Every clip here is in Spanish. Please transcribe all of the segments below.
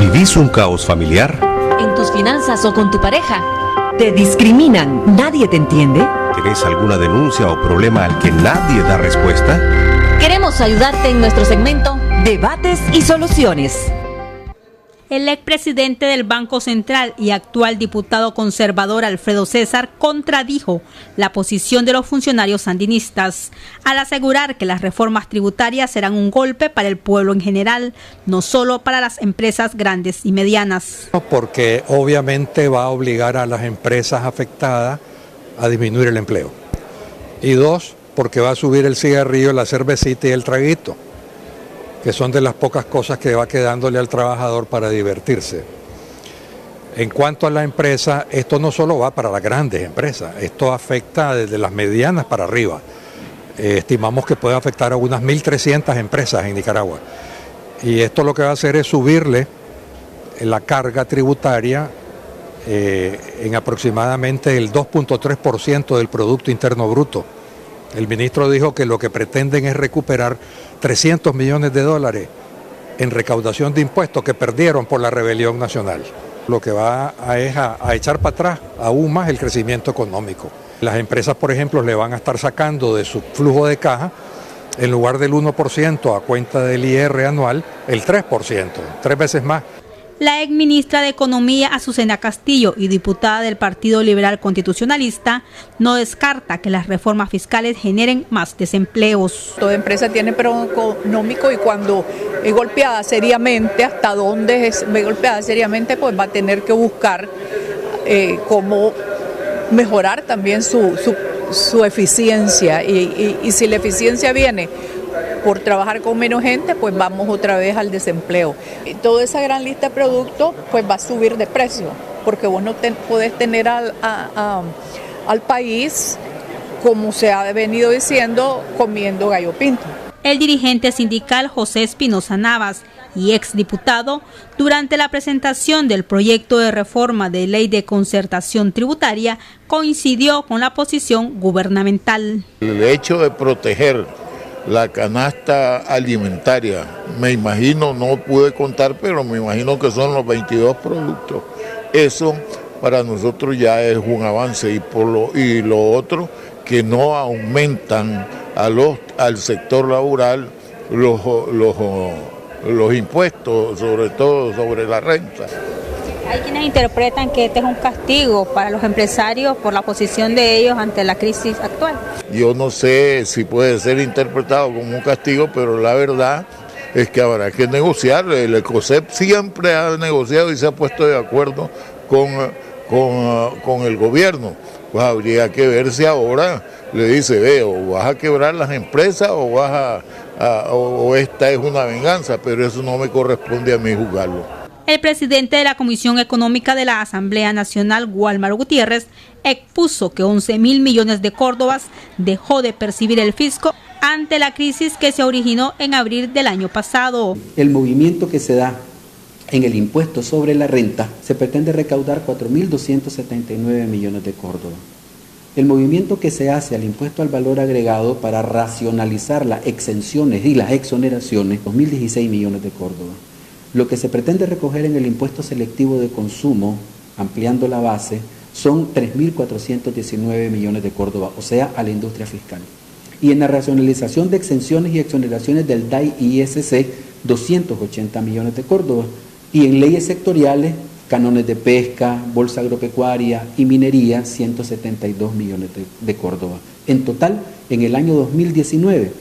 ¿Vivís un caos familiar? ¿En tus finanzas o con tu pareja? ¿Te discriminan? ¿Nadie te entiende? ¿Tenés alguna denuncia o problema al que nadie da respuesta? Queremos ayudarte en nuestro segmento Debates y Soluciones. El expresidente del Banco Central y actual diputado conservador Alfredo César contradijo la posición de los funcionarios sandinistas al asegurar que las reformas tributarias serán un golpe para el pueblo en general, no solo para las empresas grandes y medianas. Porque obviamente va a obligar a las empresas afectadas a disminuir el empleo. Y dos, porque va a subir el cigarrillo, la cervecita y el traguito, que son de las pocas cosas que va quedándole al trabajador para divertirse. En cuanto a la empresa, esto no solo va para las grandes empresas, esto afecta desde las medianas para arriba. Estimamos que puede afectar a unas 1.300 empresas en Nicaragua. Y esto lo que va a hacer es subirle la carga tributaria en aproximadamente el 2.3% del Producto Interno Bruto. El ministro dijo que lo que pretenden es recuperar 300 millones de dólares en recaudación de impuestos que perdieron por la rebelión nacional. Lo que va a echar para atrás aún más el crecimiento económico. Las empresas, por ejemplo, le van a estar sacando de su flujo de caja, en lugar del 1% a cuenta del IR anual, el 3%, 3 veces más. La exministra de Economía, Azucena Castillo, y diputada del Partido Liberal Constitucionalista, no descarta que las reformas fiscales generen más desempleos. Toda empresa tiene empleo económico y cuando es golpeada seriamente, hasta dónde es golpeada seriamente, pues va a tener que buscar cómo mejorar también su eficiencia y si la eficiencia viene por trabajar con menos gente, pues vamos otra vez al desempleo. Y toda esa gran lista de productos pues va a subir de precio, porque vos no podés tener al país, como se ha venido diciendo, comiendo gallo pinto. El dirigente sindical José Espinosa Navas y exdiputado, durante la presentación del proyecto de reforma de ley de concertación tributaria, coincidió con la posición gubernamental. El hecho de proteger la canasta alimentaria, me imagino, no pude contar, pero me imagino que son los 22 productos. Eso para nosotros ya es un avance y lo otro, que no aumentan al sector laboral los impuestos, sobre todo sobre la renta. Hay quienes interpretan que este es un castigo para los empresarios por la posición de ellos ante la crisis actual. Yo no sé si puede ser interpretado como un castigo, pero la verdad es que habrá que negociar. El ECOSEP siempre ha negociado y se ha puesto de acuerdo con el gobierno. Pues habría que ver si ahora le dice, o vas a quebrar las empresas o esta es una venganza, pero eso no me corresponde a mí juzgarlo. El presidente de la Comisión Económica de la Asamblea Nacional, Gualmar Gutiérrez, expuso que 11.000 millones de córdobas dejó de percibir el fisco ante la crisis que se originó en abril del año pasado. El movimiento que se da en el impuesto sobre la renta se pretende recaudar 4.279 millones de córdobas. El movimiento que se hace al impuesto al valor agregado para racionalizar las exenciones y las exoneraciones, 2.016 millones de córdobas. Lo que se pretende recoger en el impuesto selectivo de consumo, ampliando la base, son 3.419 millones de córdobas, o sea, a la industria fiscal. Y en la racionalización de exenciones y exoneraciones del DAI y ISC, 280 millones de córdobas. Y en leyes sectoriales, canones de pesca, bolsa agropecuaria y minería, 172 millones de córdobas. En total, en el año 2019,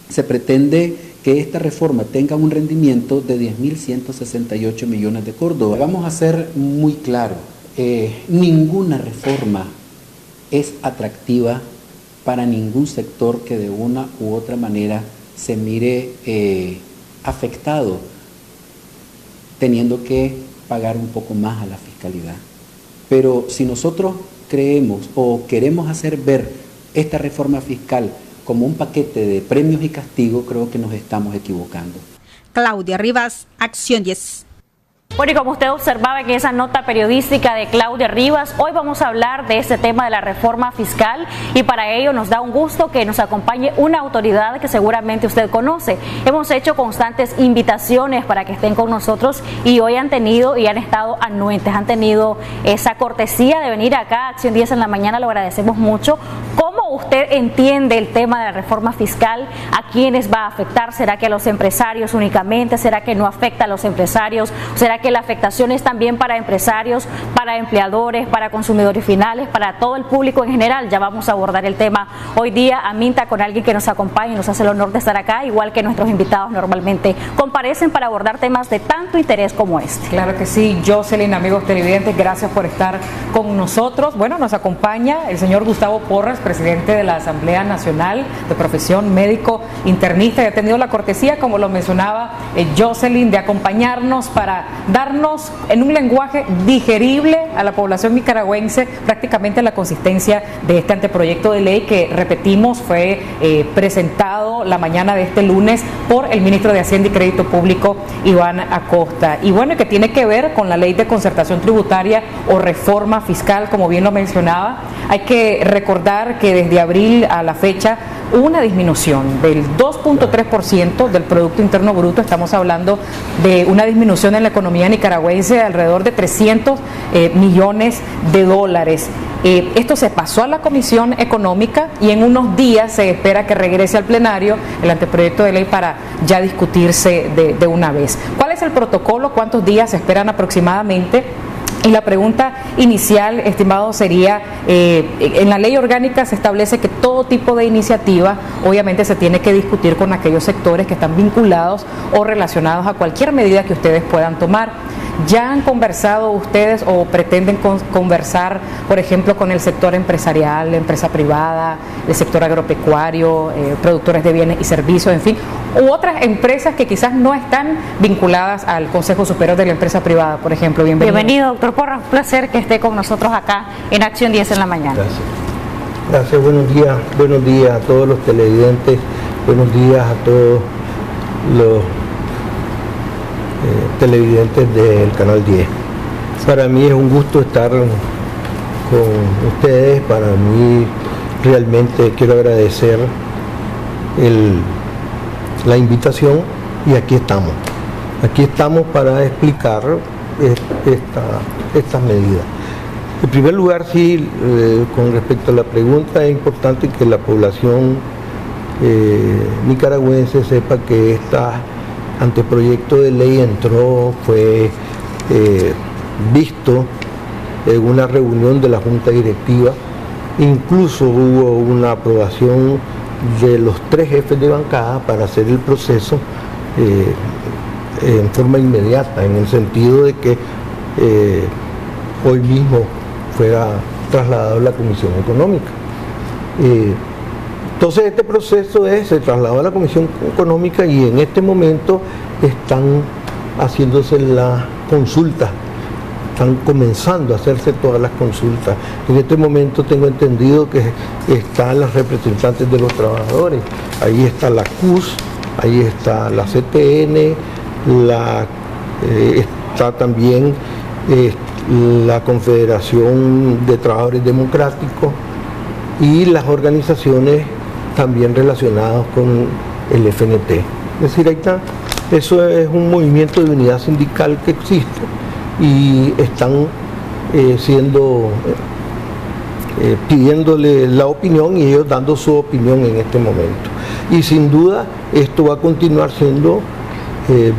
se pretende que esta reforma tenga un rendimiento de 10.168 millones de córdobas. Vamos a ser muy claros, ninguna reforma es atractiva para ningún sector que de una u otra manera se mire afectado, teniendo que pagar un poco más a la fiscalidad. Pero si nosotros creemos o queremos hacer ver esta reforma fiscal como un paquete de premios y castigos, creo que nos estamos equivocando. Claudia Rivas, Acción 10. Bueno, y como usted observaba en esa nota periodística de Claudia Rivas, hoy vamos a hablar de este tema de la reforma fiscal y para ello nos da un gusto que nos acompañe una autoridad que seguramente usted conoce. Hemos hecho constantes invitaciones para que estén con nosotros y hoy han tenido y han estado anuentes, han tenido esa cortesía de venir acá a Acción 10 en la mañana, lo agradecemos mucho. ¿Cómo usted entiende el tema de la reforma fiscal? ¿A quiénes va a afectar? ¿Será que a los empresarios únicamente? ¿Será que no afecta a los empresarios? ¿Será que la afectación es también para empresarios, para empleadores, para consumidores finales, para todo el público en general? Ya vamos a abordar el tema hoy día, Aminta, con alguien que nos acompaña y nos hace el honor de estar acá, igual que nuestros invitados normalmente comparecen para abordar temas de tanto interés como este. Claro que sí, Jocelyn, amigos televidentes, gracias por estar con nosotros. Bueno, nos acompaña el señor Gustavo Porras, presidente de la Asamblea Nacional de Profesión Médico Internista, y ha tenido la cortesía, como lo mencionaba Jocelyn, de acompañarnos para darnos en un lenguaje digerible a la población nicaragüense prácticamente la consistencia de este anteproyecto de ley que, repetimos, fue presentado la mañana de este lunes por el ministro de Hacienda y Crédito Público, Iván Acosta. Y bueno, que tiene que ver con la ley de concertación tributaria o reforma fiscal, como bien lo mencionaba. Hay que recordar que desde abril a la fecha hubo una disminución del 2.3% del Producto Interno Bruto. Estamos hablando de una disminución en la economía nicaragüense de alrededor de 300 millones de dólares. Esto se pasó a la Comisión Económica y en unos días se espera que regrese al plenario el anteproyecto de ley para ya discutirse de una vez. ¿Cuál es el protocolo? ¿Cuántos días se esperan aproximadamente? Y la pregunta inicial, estimado, sería, en la ley orgánica se establece que todo tipo de iniciativa obviamente se tiene que discutir con aquellos sectores que están vinculados o relacionados a cualquier medida que ustedes puedan tomar. ¿Ya han conversado ustedes o pretenden conversar, por ejemplo, con el sector empresarial, la empresa privada, el sector agropecuario, productores de bienes y servicios, en fin, u otras empresas que quizás no están vinculadas al Consejo Superior de la Empresa Privada, por ejemplo? Bienvenido, doctor Porras, un placer que esté con nosotros acá en Acción 10 en la mañana. Gracias, buenos días a todos los televidentes, buenos días a todos los televidentes del Canal 10. Para mí es un gusto estar con ustedes. Para mí realmente quiero agradecer la invitación y aquí estamos para explicar estas medidas. En primer lugar, sí, con respecto a la pregunta, es importante que la población nicaragüense sepa que esta anteproyecto de ley fue visto en una reunión de la Junta Directiva. Incluso hubo una aprobación de los 3 jefes de bancada para hacer el proceso en forma inmediata, en el sentido de que hoy mismo fuera trasladado a la Comisión Económica. Entonces este proceso se trasladó a la Comisión Económica y en este momento están haciéndose las consultas, están comenzando a hacerse todas las consultas. En este momento tengo entendido que están las representantes de los trabajadores, ahí está la CUS, ahí está la CTN, está también la Confederación de Trabajadores Democráticos y las organizaciones también relacionados con el FNT. Es decir, ahí está, eso es un movimiento de unidad sindical que existe y están pidiéndole la opinión y ellos dando su opinión en este momento. Y sin duda esto va a continuar siendo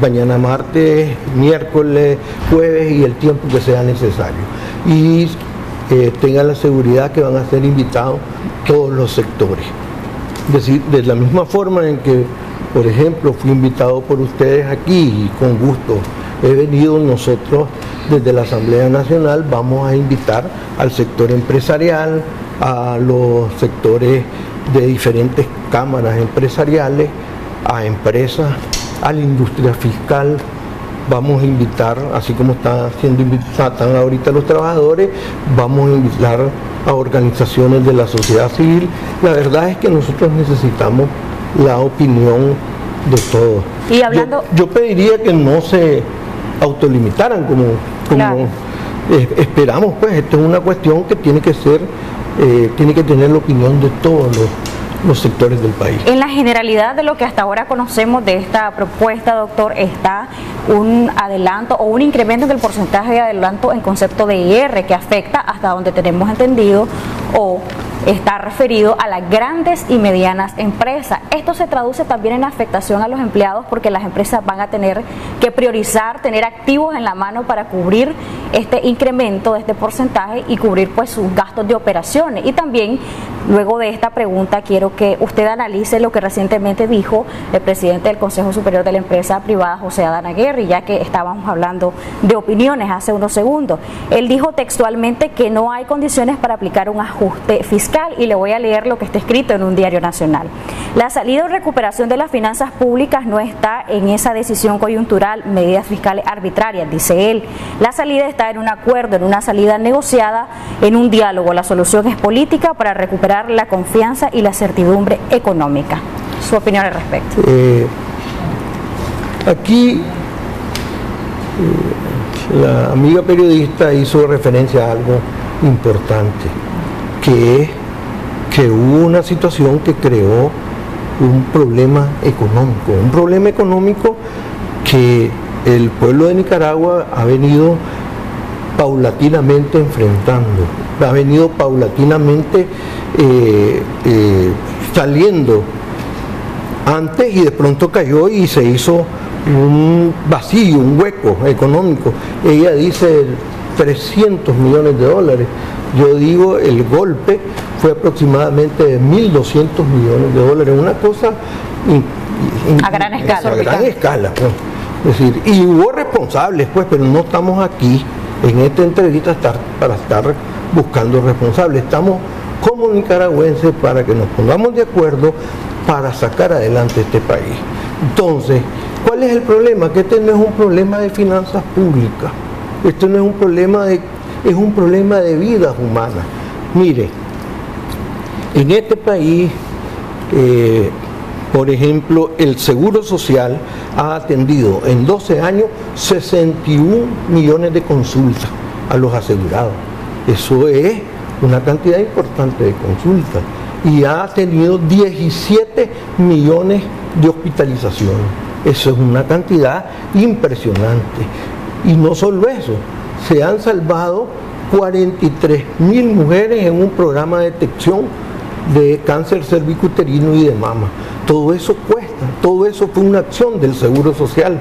mañana martes, miércoles, jueves y el tiempo que sea necesario. Y tengan la seguridad que van a ser invitados todos los sectores. Es decir, de la misma forma en que, por ejemplo, fui invitado por ustedes aquí y con gusto he venido, nosotros desde la Asamblea Nacional vamos a invitar al sector empresarial, a los sectores de diferentes cámaras empresariales, a empresas, a la industria fiscal. Vamos a invitar, así como están ahorita los trabajadores, vamos a invitar a organizaciones de la sociedad civil. La verdad es que nosotros necesitamos la opinión de todos. Y hablando... yo pediría que no se autolimitaran como Claro. Esperamos. Pues esta es una cuestión que tiene que ser, tiene que tener la opinión de todos los sectores del país. En la generalidad de lo que hasta ahora conocemos de esta propuesta, doctor, está un adelanto o un incremento del porcentaje de adelanto en concepto de IR que afecta, hasta donde tenemos entendido, o está referido a las grandes y medianas empresas. Esto se traduce también en afectación a los empleados, porque las empresas van a tener que priorizar, tener activos en la mano para cubrir este incremento de este porcentaje y cubrir pues sus gastos de operaciones. Y también, luego de esta pregunta, quiero que usted analice lo que recientemente dijo el presidente del Consejo Superior de la Empresa Privada, José Adán Aguirre, ya que estábamos hablando de opiniones hace unos segundos. Él dijo textualmente que no hay condiciones para aplicar un ajuste fiscal, y le voy a leer lo que está escrito en un diario nacional. La salida o recuperación de las finanzas públicas no está en esa decisión coyuntural, medidas fiscales arbitrarias, dice él. La salida está en un acuerdo, en una salida negociada, en un diálogo. La solución es política para recuperar la confianza y la certidumbre económica. Su opinión al respecto. Aquí la amiga periodista hizo referencia a algo importante, que es que hubo una situación que creó un problema económico que el pueblo de Nicaragua ha venido paulatinamente enfrentando, ha venido paulatinamente saliendo antes, y de pronto cayó y se hizo un vacío, un hueco económico. Ella dice 300 millones de dólares. Yo digo, el golpe fue aproximadamente de 1.200 millones de dólares, una cosa a gran escala. A gran escala, pues. Es decir, y hubo responsables, pues, pero no estamos aquí en esta entrevista para estar buscando responsables. Estamos como nicaragüenses para que nos pongamos de acuerdo para sacar adelante este país. Entonces, ¿cuál es el problema? Que este no es un problema de finanzas públicas, esto no es un problema es un problema de vidas humanas. Mire, en este país, por ejemplo, el Seguro Social ha atendido en 12 años 61 millones de consultas a los asegurados. Eso es una cantidad importante de consultas. Y ha tenido 17 millones de hospitalizaciones. Eso es una cantidad impresionante. Y no solo eso, se han salvado 43.000 mujeres en un programa de detección de cáncer cervicuterino y de mama. Todo eso cuesta, todo eso fue una acción del Seguro Social.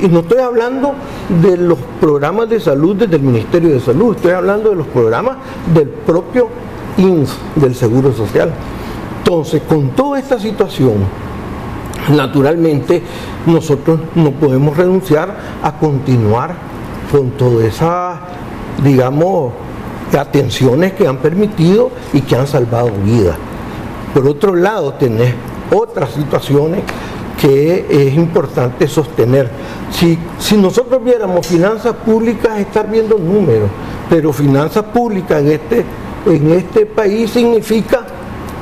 Y no estoy hablando de los programas de salud desde el Ministerio de Salud, estoy hablando de los programas del propio INS, del Seguro Social. Entonces, con toda esta situación, naturalmente nosotros no podemos renunciar a continuar con todas esas, digamos, atenciones que han permitido y que han salvado vidas. Por otro lado, tenés otras situaciones que es importante sostener. Si nosotros viéramos finanzas públicas, estar viendo números, pero finanzas públicas en este país significa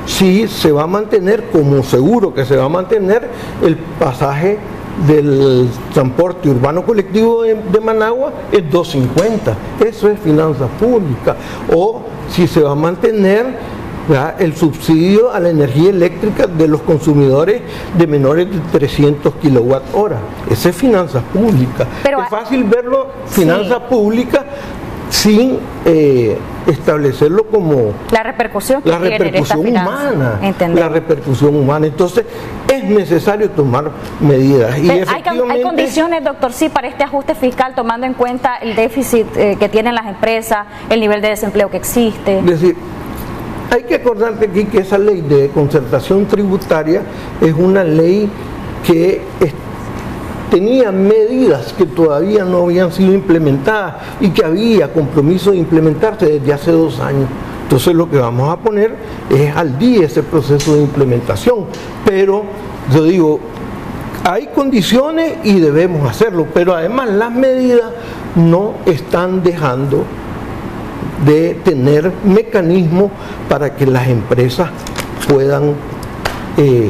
si se va a mantener, como seguro que se va a mantener, el pasaje del transporte urbano colectivo de Managua es 2.50, eso es finanzas públicas. O si se va a mantener, ¿verdad?, el subsidio a la energía eléctrica de los consumidores de menores de 300 kilowatt-hora, esa es finanzas públicas. Pero es fácil verlo, finanzas públicas, sin establecerlo como la repercusión humana. La repercusión humana. Entonces es necesario tomar medidas. Y hay condiciones, doctor, sí, para este ajuste fiscal, tomando en cuenta el déficit que tienen las empresas, el nivel de desempleo que existe. Es decir, hay que acordarte aquí que esa ley de concertación tributaria es una ley que tenía medidas que todavía no habían sido implementadas y que había compromiso de implementarse desde hace 2 años. Entonces lo que vamos a poner es al día ese proceso de implementación. Pero yo digo, hay condiciones y debemos hacerlo, pero además las medidas no están dejando de tener mecanismos para que las empresas puedan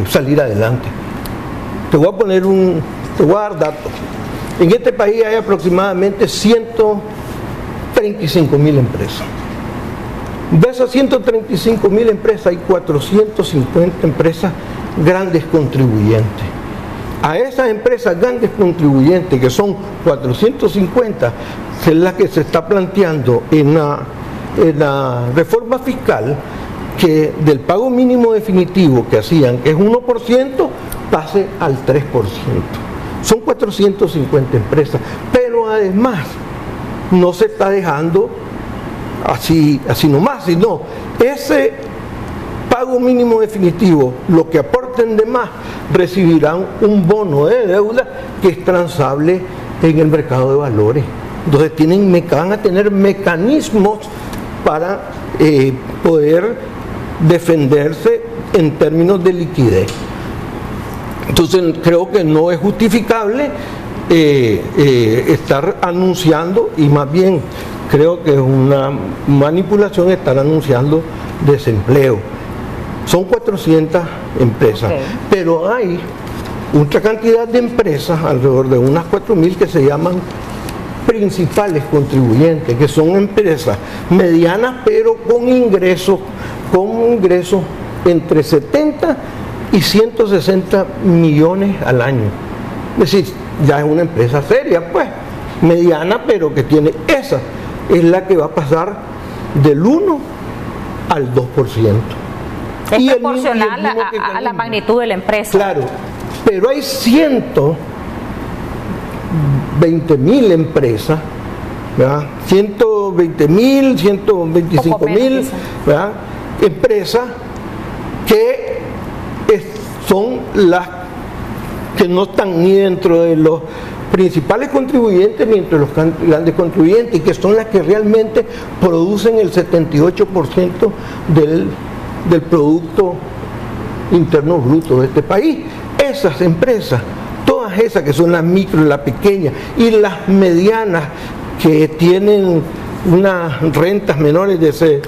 salir adelante. Te voy a dar datos. En este país hay aproximadamente 135.000 empresas. De esas 135.000 empresas hay 450 empresas grandes contribuyentes. A esas empresas grandes contribuyentes, que son 450, es la que se está planteando en la reforma fiscal, que del pago mínimo definitivo que hacían, que es 1%, pase al 3%. Son 450 empresas, pero además no se está dejando así nomás, sino ese pago mínimo definitivo, lo que aporten de más, recibirán un bono de deuda que es transable en el mercado de valores. Entonces van a tener mecanismos para poder defenderse en términos de liquidez. Entonces creo que no es justificable estar anunciando, y más bien creo que es una manipulación estar anunciando desempleo. Son 400 empresas, pero hay otra cantidad de empresas, alrededor de unas 4.000, que se llaman principales contribuyentes, que son empresas medianas pero con ingresos entre 70 y 160 millones al año. Es decir, ya es una empresa seria, pues, mediana, pero que tiene esa, es la que va a pasar del 1 al 2%. Es proporcional a la magnitud de la empresa. Claro, pero hay 120.000 empresas, ¿verdad? 120.000, 125.000, ¿verdad? Empresas que son las que no están ni dentro de los principales contribuyentes ni entre los grandes contribuyentes, y que son las que realmente producen el 78% del Producto Interno Bruto de este país. Esas empresas, todas esas que son las micro, las pequeñas y las medianas, que tienen unas rentas menores de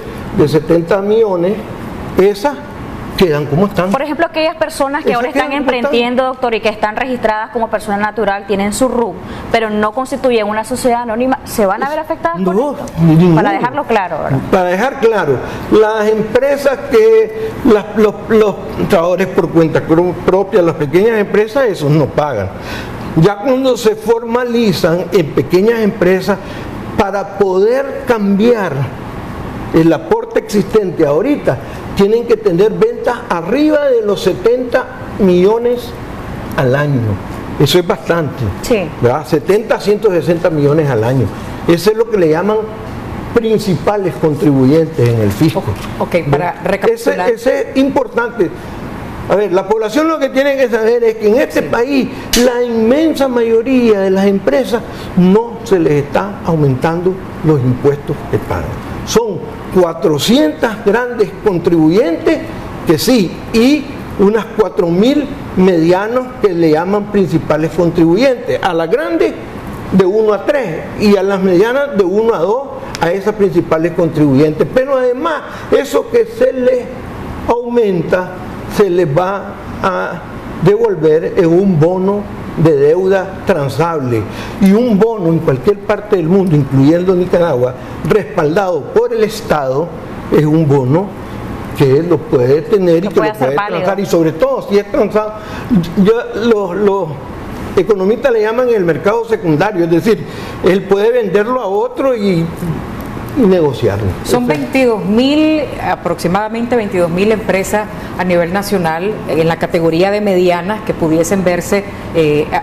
70 millones, esas quedan como están. Por ejemplo, aquellas personas que ahora están emprendiendo, doctor, y que están registradas como persona natural, tienen su RUC, pero no constituyen una sociedad anónima, ¿se van a ver afectadas por esto? Para dejarlo claro, ¿verdad? Para dejar claro, las empresas que los trabajadores por cuenta propia, las pequeñas empresas, esos no pagan. Ya cuando se formalizan en pequeñas empresas, para poder cambiar el aporte existente ahorita, tienen que tener ventas arriba de los 70 millones al año. Eso es bastante. Sí. ¿Verdad? 70 a 160 millones al año. Eso es lo que le llaman principales contribuyentes en el fisco. Ok, para recapitular. Ese es importante. A ver, la población lo que tiene que saber es que en este país la inmensa mayoría de las empresas no se les está aumentando los impuestos que pagan. Son 400 grandes contribuyentes que sí, y unas 4.000 medianos que le llaman principales contribuyentes. A las grandes de 1 a 3 y a las medianas de 1 a 2 a esas principales contribuyentes. Pero además, eso que se les aumenta se les va a devolver en un bono de deuda transable, y un bono en cualquier parte del mundo, incluyendo Nicaragua, respaldado por el Estado, es un bono que lo puede tener y que lo puede transar, y sobre todo si es transado. Los economistas le llaman el mercado secundario, es decir, él puede venderlo a otro y negociarlo. Son 22.000, aproximadamente 22.000 empresas a nivel nacional en la categoría de medianas que pudiesen verse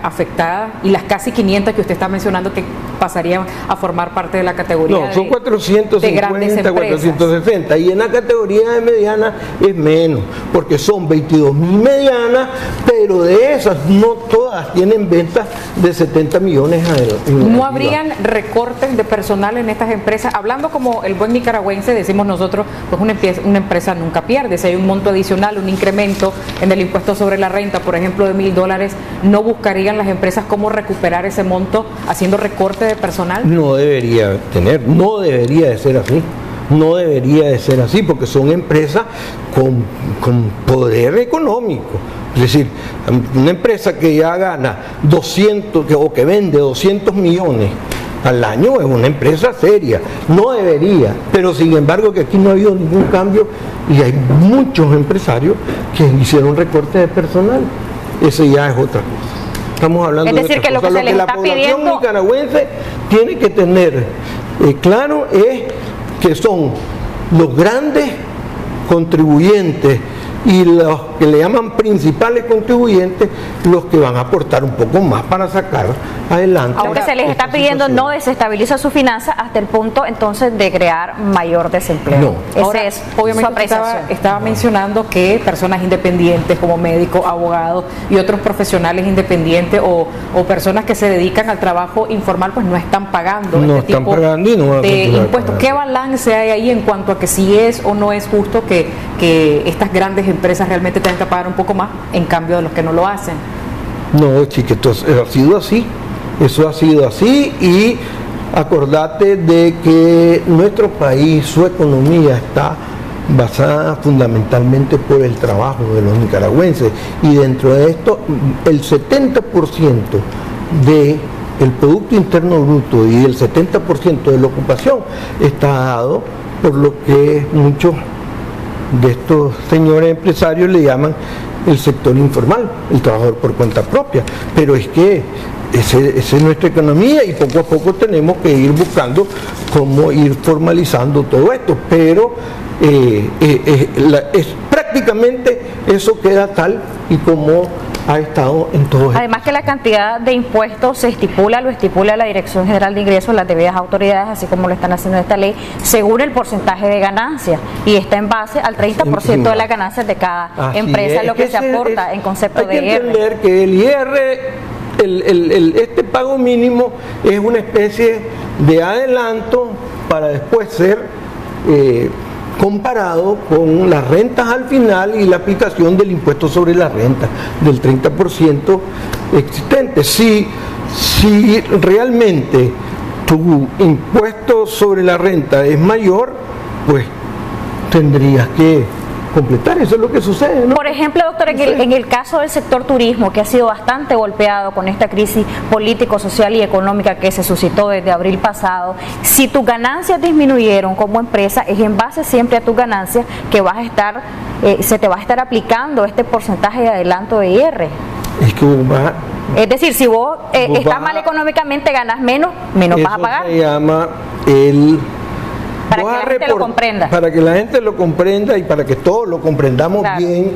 afectadas, y las casi 500 que usted está mencionando que pasarían a formar parte de la categoría. No, son 450, 460, y en la categoría de medianas es menos, porque son 22.000 medianas, pero de esas no todas tienen ventas de 70 millones ¿No habrían recortes de personal en estas empresas? Hablando como el buen nicaragüense, decimos nosotros, pues una empresa nunca pierde. Si hay un monto adicional, un incremento en el impuesto sobre la renta, por ejemplo, de $1.000, ¿no buscarían las empresas cómo recuperar ese monto haciendo recorte de personal? No debería de ser así. No debería de ser así, porque son empresas con poder económico. Es decir, una empresa que ya gana 200 o que vende 200 millones al año es una empresa seria, no debería, pero sin embargo que aquí no ha habido ningún cambio y hay muchos empresarios que hicieron recortes de personal. Ese ya es otra cosa. Estamos hablando es decir, de otra cosa. Lo que la población nicaragüense tiene que tener claro es que son los grandes contribuyentes y los que le llaman principales contribuyentes los que van a aportar un poco más para sacar adelante. Aunque se les está pidiendo no desestabilizar su finanza hasta el punto entonces de crear mayor desempleo. No. Ahora, es obviamente su apreciación. estaba mencionando que personas independientes como médicos, abogados y otros profesionales independientes o personas que se dedican al trabajo informal pues no están pagando este tipo de impuestos. ¿Qué balance hay ahí en cuanto a que si es o no es justo que estas grandes empresas realmente tengan que pagar un poco más en cambio de los que no lo hacen? No, chiquitos, eso ha sido así y acordate de que nuestro país, su economía está basada fundamentalmente por el trabajo de los nicaragüenses y dentro de esto el 70% del Producto Interno Bruto y el 70% de la ocupación está dado por lo que muchos de estos señores empresarios le llaman el sector informal, el trabajador por cuenta propia, pero es que esa es nuestra economía y poco a poco tenemos que ir buscando cómo ir formalizando todo esto, pero prácticamente eso queda tal y como ha estado en todo esto. Además que la cantidad de impuestos lo estipula la Dirección General de Ingresos, las debidas autoridades, así como lo están haciendo en esta ley, según el porcentaje de ganancia y está en base al 30% de las ganancias de cada empresa, lo que se aporta en concepto de IR. Hay que entender que el IR, este pago mínimo es una especie de adelanto para después ser comparado con las rentas al final y la aplicación del impuesto sobre la renta del 30% existente. Si realmente tu impuesto sobre la renta es mayor, pues tendrías que completar, eso es lo que sucede, ¿no? Por ejemplo, doctor, en el caso del sector turismo, que ha sido bastante golpeado con esta crisis político, social y económica que se suscitó desde abril pasado, si tus ganancias disminuyeron como empresa, es en base siempre a tus ganancias que vas a estar, se te va a estar aplicando este porcentaje de adelanto de IR. Es decir, si vos estás mal económicamente, ganas menos vas a pagar. Se llama para que la gente lo comprenda. Para que la gente lo comprenda y para que todos lo comprendamos bien,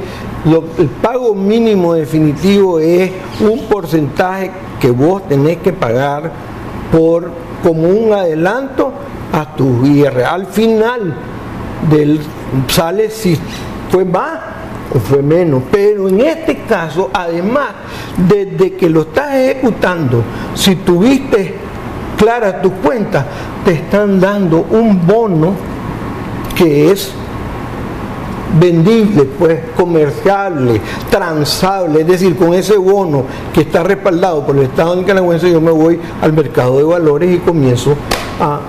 el pago mínimo definitivo es un porcentaje que vos tenés que pagar como un adelanto a tu IR. Al final sale si fue más o fue menos, pero en este caso, además, desde que lo estás ejecutando, si tuviste claras tus cuentas, te están dando un bono que es vendible, pues comerciable, transable, es decir, con ese bono que está respaldado por el Estado nicaragüense, yo me voy al mercado de valores y comienzo a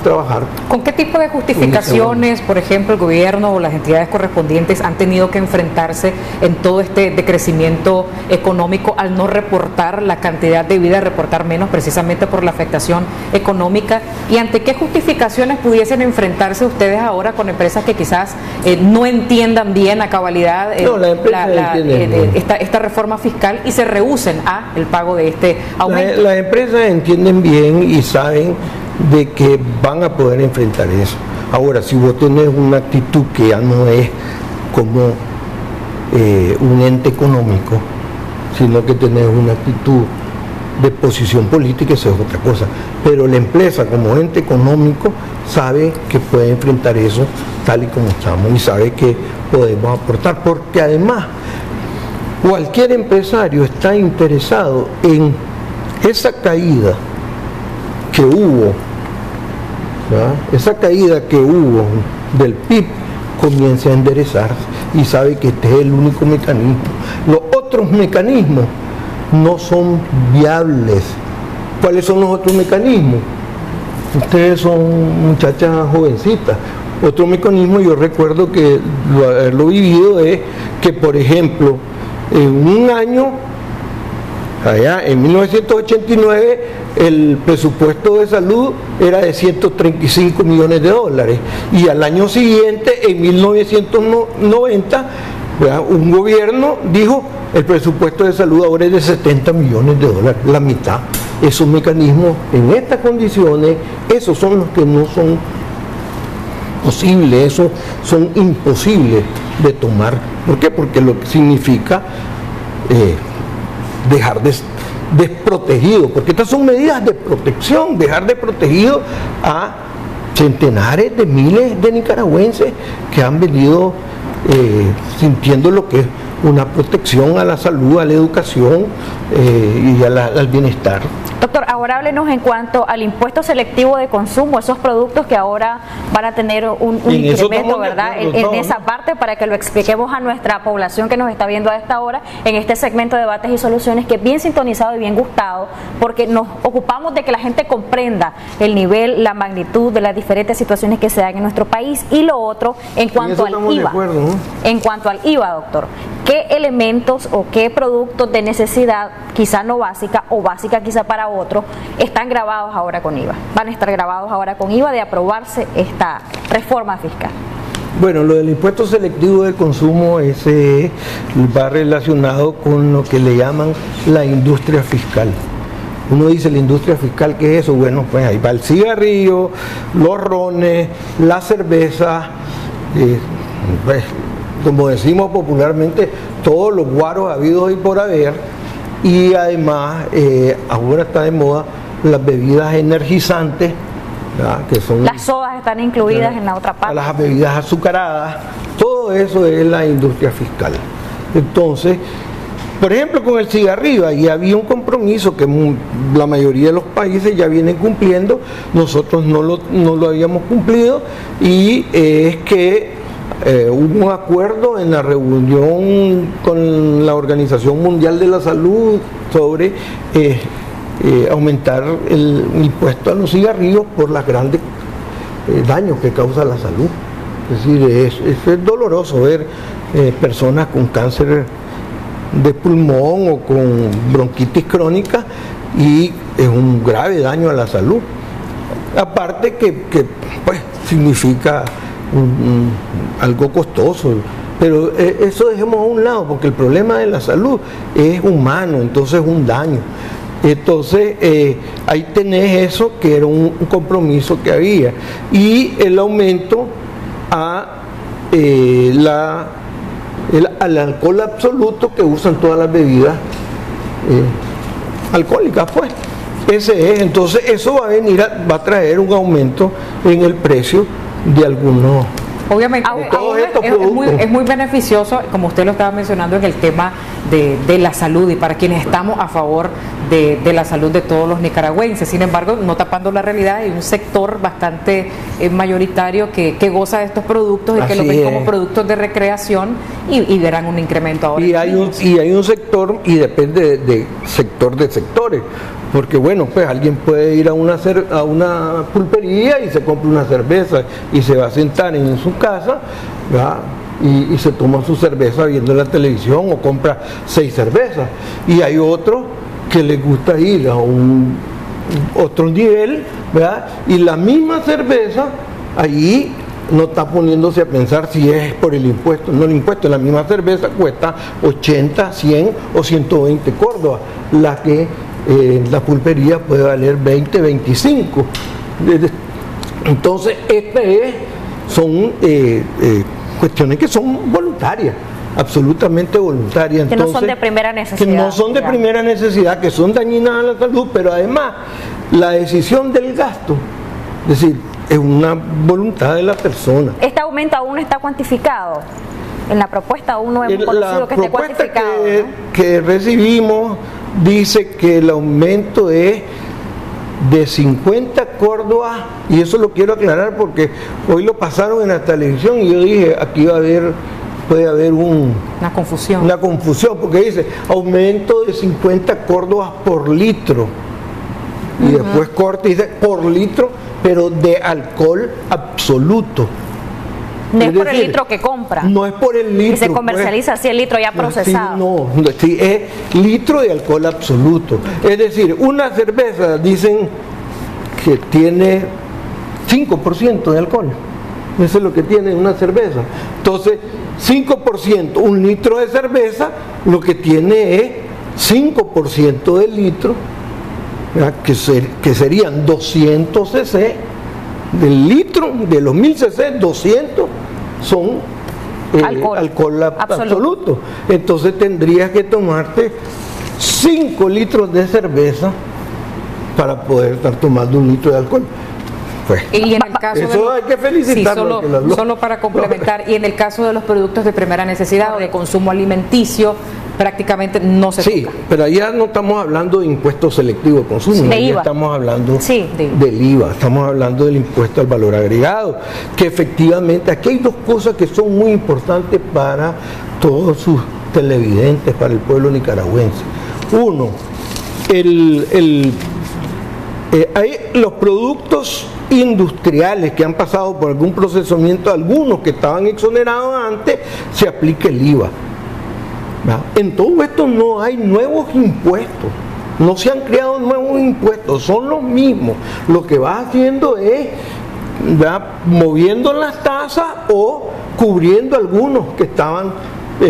trabajar. ¿Con qué tipo de justificaciones, por ejemplo, el gobierno o las entidades correspondientes han tenido que enfrentarse en todo este decrecimiento económico al no reportar la cantidad debida, reportar menos precisamente por la afectación económica? ¿Y ante qué justificaciones pudiesen enfrentarse ustedes ahora con empresas que quizás no entiendan bien a cabalidad esta reforma fiscal y se rehúsen a el pago de este aumento? Las empresas entienden bien y saben de que van a poder enfrentar eso. Ahora, si vos tenés una actitud que ya no es como un ente económico, sino que tenés una actitud de posición política, eso es otra cosa. Pero la empresa como ente económico sabe que puede enfrentar eso tal y como estamos y sabe que podemos aportar, porque además cualquier empresario está interesado en esa caída que hubo, ¿verdad? Esa caída que hubo del PIB comienza a enderezarse y sabe que este es el único mecanismo. Los otros mecanismos no son viables. ¿Cuáles son los otros mecanismos? Ustedes son muchachas jovencitas. Otro mecanismo, yo recuerdo que haberlo vivido, es que, por ejemplo, En un año, allá en 1989, el presupuesto de salud era de 135 millones de dólares. Y al año siguiente, en 1990, ¿verdad?, un gobierno dijo, el presupuesto de salud ahora es de 70 millones de dólares, la mitad. Esos mecanismos, en estas condiciones, esos son los que no son posibles, esos son imposibles de tomar. ¿Por qué? Porque lo que significa dejar desprotegido, porque estas son medidas de protección, dejar desprotegido a centenares de miles de nicaragüenses que han venido sintiendo lo que es una protección a la salud, a la educación y al bienestar. Doctor, ahora háblenos en cuanto al impuesto selectivo de consumo, esos productos que ahora van a tener un incremento, ¿verdad? En esa parte, para que lo expliquemos a nuestra población que nos está viendo a esta hora, en este segmento de debates y soluciones, que es bien sintonizado y bien gustado, porque nos ocupamos de que la gente comprenda el nivel, la magnitud de las diferentes situaciones que se dan en nuestro país. Y lo otro, en cuanto al IVA. En cuanto al IVA, doctor, ¿qué elementos o qué productos de necesidad, quizá no básica o básica quizá para otro, están grabados ahora con IVA? Van a estar grabados ahora con IVA de aprobarse esta reforma fiscal. Bueno, lo del impuesto selectivo de consumo, ese va relacionado con lo que le llaman la industria fiscal. Uno dice, la industria fiscal, ¿qué es eso? Bueno, pues ahí va el cigarrillo, los rones, la cerveza, pues, como decimos popularmente, todos los guaros habidos y por haber. Y además, ahora está de moda las bebidas energizantes, ¿verdad?, que son... Las sodas están incluidas en la otra parte. Las bebidas azucaradas, todo eso es la industria fiscal. Entonces, por ejemplo, con el cigarrillo, ahí había un compromiso que la mayoría de los países ya vienen cumpliendo, nosotros no lo habíamos cumplido, y es que hubo un acuerdo en la reunión con la Organización Mundial de la Salud sobre aumentar el impuesto a los cigarrillos por los grandes daños que causa la salud. Es decir, es doloroso ver personas con cáncer de pulmón o con bronquitis crónica, y es un grave daño a la salud. Aparte que pues, significa algo costoso, pero eso dejemos a un lado, porque el problema de la salud es humano, entonces es un daño. Entonces ahí tenés eso, que era un compromiso que había, y el aumento al alcohol absoluto que usan todas las bebidas alcohólicas, pues ese es. Entonces eso va a traer un aumento en el precio de algunos. Obviamente, es muy beneficioso, como usted lo estaba mencionando, en el tema de la salud, y para quienes estamos a favor de la salud de todos los nicaragüenses. Sin embargo, no tapando la realidad, hay un sector bastante mayoritario que goza de estos productos y que lo ven como productos de recreación, y verán un incremento ahora. Y hay un sector, y depende de sector de sectores, porque bueno, pues alguien puede ir a una pulpería y se compra una cerveza y se va a sentar en su casa, ¿verdad?, y se toma su cerveza viendo la televisión, o compra 6 cervezas. Y hay otro que le gusta ir a otro nivel, ¿verdad?, y la misma cerveza allí no está poniéndose a pensar si es por el impuesto. No, el impuesto, la misma cerveza cuesta 80, 100 o 120 córdobas, la que la pulpería puede valer 20, 25. Entonces, son cuestiones que son voluntarias, absolutamente voluntarias. Que entonces, no son de primera necesidad. Que no son de primera necesidad, que son dañinas a la salud, pero además la decisión del gasto, es decir, es una voluntad de la persona. ¿Este aumento aún no está cuantificado? En la propuesta aún no hemos conocido que esté cuantificado. La propuesta que recibimos dice que el aumento es de 50 córdobas, y eso lo quiero aclarar porque hoy lo pasaron en la televisión y yo dije, aquí puede haber una confusión, porque dice aumento de 50 córdobas por litro, y después corta y dice por litro, pero de alcohol absoluto. No es por el litro que compra. No es por el litro. Y se comercializa así el litro ya procesado. Sí, es litro de alcohol absoluto. Es decir, una cerveza dicen que tiene 5% de alcohol. Eso es lo que tiene una cerveza. Entonces, 5%, un litro de cerveza, lo que tiene es 5% del litro, que serían 200 cc del litro, de los 1000 cc, 200 son alcohol absoluto. Entonces tendrías que tomarte 5 litros de cerveza para poder estar tomando un litro de alcohol. Pues, y en el caso eso hay que felicitarlo. Sí, solo para complementar, y en el caso de los productos de primera necesidad o de consumo alimenticio, prácticamente no se toca. Pero allá no estamos hablando de impuesto selectivo de consumo, de IVA. Estamos hablando del IVA, estamos hablando del impuesto al valor agregado, que efectivamente aquí hay dos cosas que son muy importantes para todos sus televidentes, para el pueblo nicaragüense. Uno, hay los productos industriales que han pasado por algún procesamiento, algunos que estaban exonerados antes, se aplica el IVA. En todo esto no hay nuevos impuestos, no se han creado nuevos impuestos, son los mismos. Lo que vas haciendo es moviendo las tasas o cubriendo algunos que estaban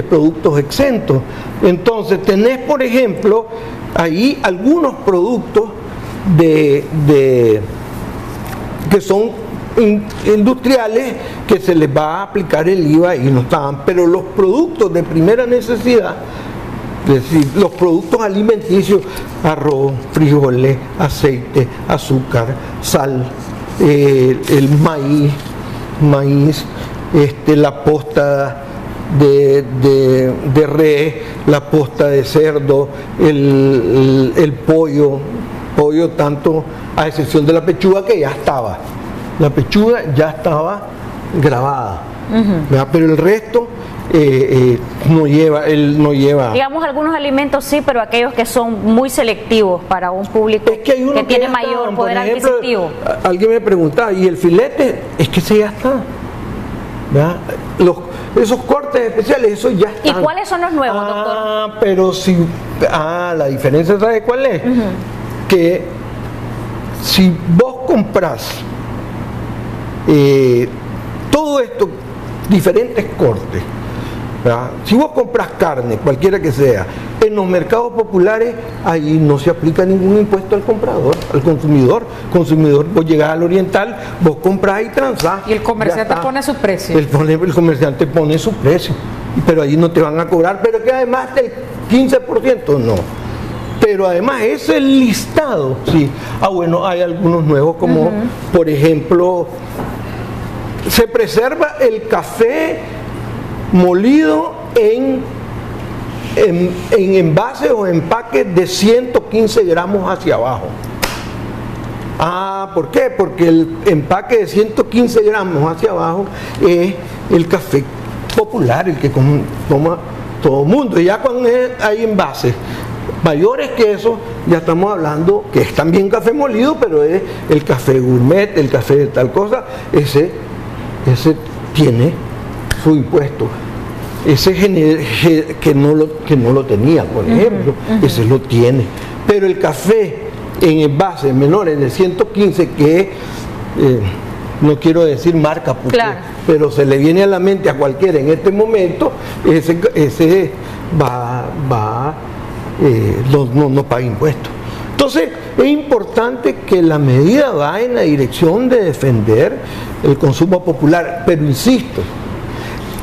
productos exentos. Entonces tenés, por ejemplo, ahí algunos productos que son industriales que se les va a aplicar el IVA y no estaban, pero los productos de primera necesidad, es decir, los productos alimenticios, arroz, frijoles, aceite, azúcar, sal, el maíz, la posta de res, la posta de cerdo, el pollo tanto, a excepción de la pechuga que ya estaba. La pechuga ya estaba grabada, pero el resto no lleva. Digamos, algunos alimentos sí, pero aquellos que son muy selectivos para un público que tiene mayor poder adquisitivo. Alguien me preguntaba, ¿y el filete? Es que ese ya está. Esos cortes especiales, eso ya están. ¿Y cuáles son los nuevos, doctor? Pero si, la diferencia, ¿sabe cuál es? Que si vos comprás todo esto, diferentes cortes, si vos compras carne, cualquiera que sea, en los mercados populares, ahí no se aplica ningún impuesto al comprador, al consumidor. Vos llegás al Oriental, vos comprás y transás. Y el comerciante pone su precio. El comerciante pone su precio, pero ahí no te van a cobrar, pero que además del 15% no. Pero además ese listado, sí. Bueno, hay algunos nuevos como, por ejemplo, se preserva el café molido en envases o empaques de 115 gramos hacia abajo. ¿Por qué? Porque el empaque de 115 gramos hacia abajo es el café popular, el que toma todo el mundo. Y ya cuando hay envases mayores que eso, ya estamos hablando que es también café molido, pero es el café gourmet, el café de tal cosa, ese tiene su impuesto. Ese que no lo tenía, por ejemplo, ese lo tiene. Pero el café en envases menores de 115, que no quiero decir marca, pero se le viene a la mente a cualquiera en este momento, ese no paga impuestos. Entonces es importante que la medida va en la dirección de defender el consumo popular, pero insisto,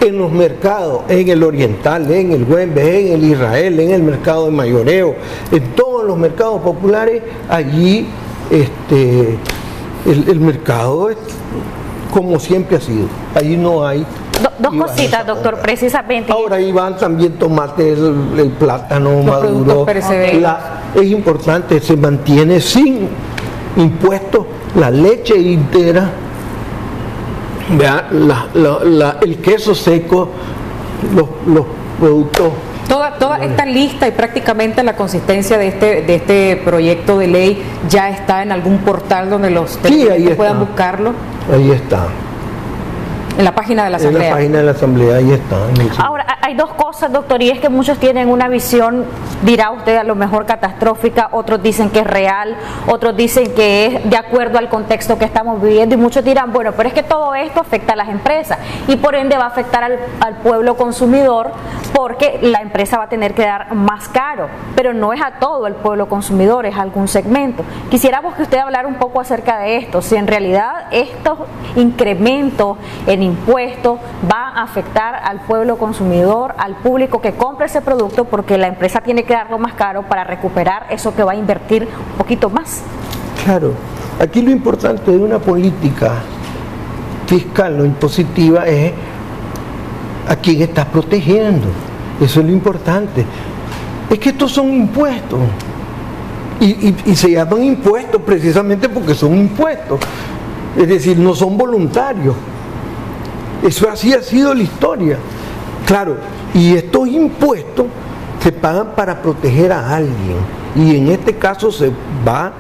en los mercados, en el Oriental, en el Güemes, en el Israel, en el mercado de mayoreo, en todos los mercados populares, allí el mercado es como siempre ha sido, allí no hay. Dos cositas, doctor, precisamente. Ahora ahí van también tomates, el plátano maduro. Es importante, se mantiene sin impuestos la leche íntegra, el queso seco, los productos. Toda esta lista y prácticamente la consistencia de este proyecto de ley ya está en algún portal donde los televidentes puedan buscarlo. Ahí está. En la página de la Asamblea. En la página de la Asamblea, ahí está. Ahora, hay dos cosas, doctor, y es que muchos tienen una visión, dirá usted, a lo mejor catastrófica, otros dicen que es real, otros dicen que es de acuerdo al contexto que estamos viviendo, y muchos dirán, bueno, pero es que todo esto afecta a las empresas y por ende va a afectar al pueblo consumidor, porque la empresa va a tener que dar más caro, pero no es a todo el pueblo consumidor, es a algún segmento. Quisiéramos que usted hablara un poco acerca de esto, si en realidad estos incrementos en impuestos va a afectar al pueblo consumidor, al público que compra ese producto, porque la empresa tiene que darlo más caro para recuperar eso que va a invertir un poquito más. Claro, aquí lo importante de una política fiscal o impositiva es a quién estás protegiendo. Eso es lo importante. Es que estos son impuestos y se llaman impuestos precisamente porque son impuestos, es decir, no son voluntarios. Eso así ha sido la historia. Claro, y estos impuestos se pagan para proteger a alguien, y en este caso se va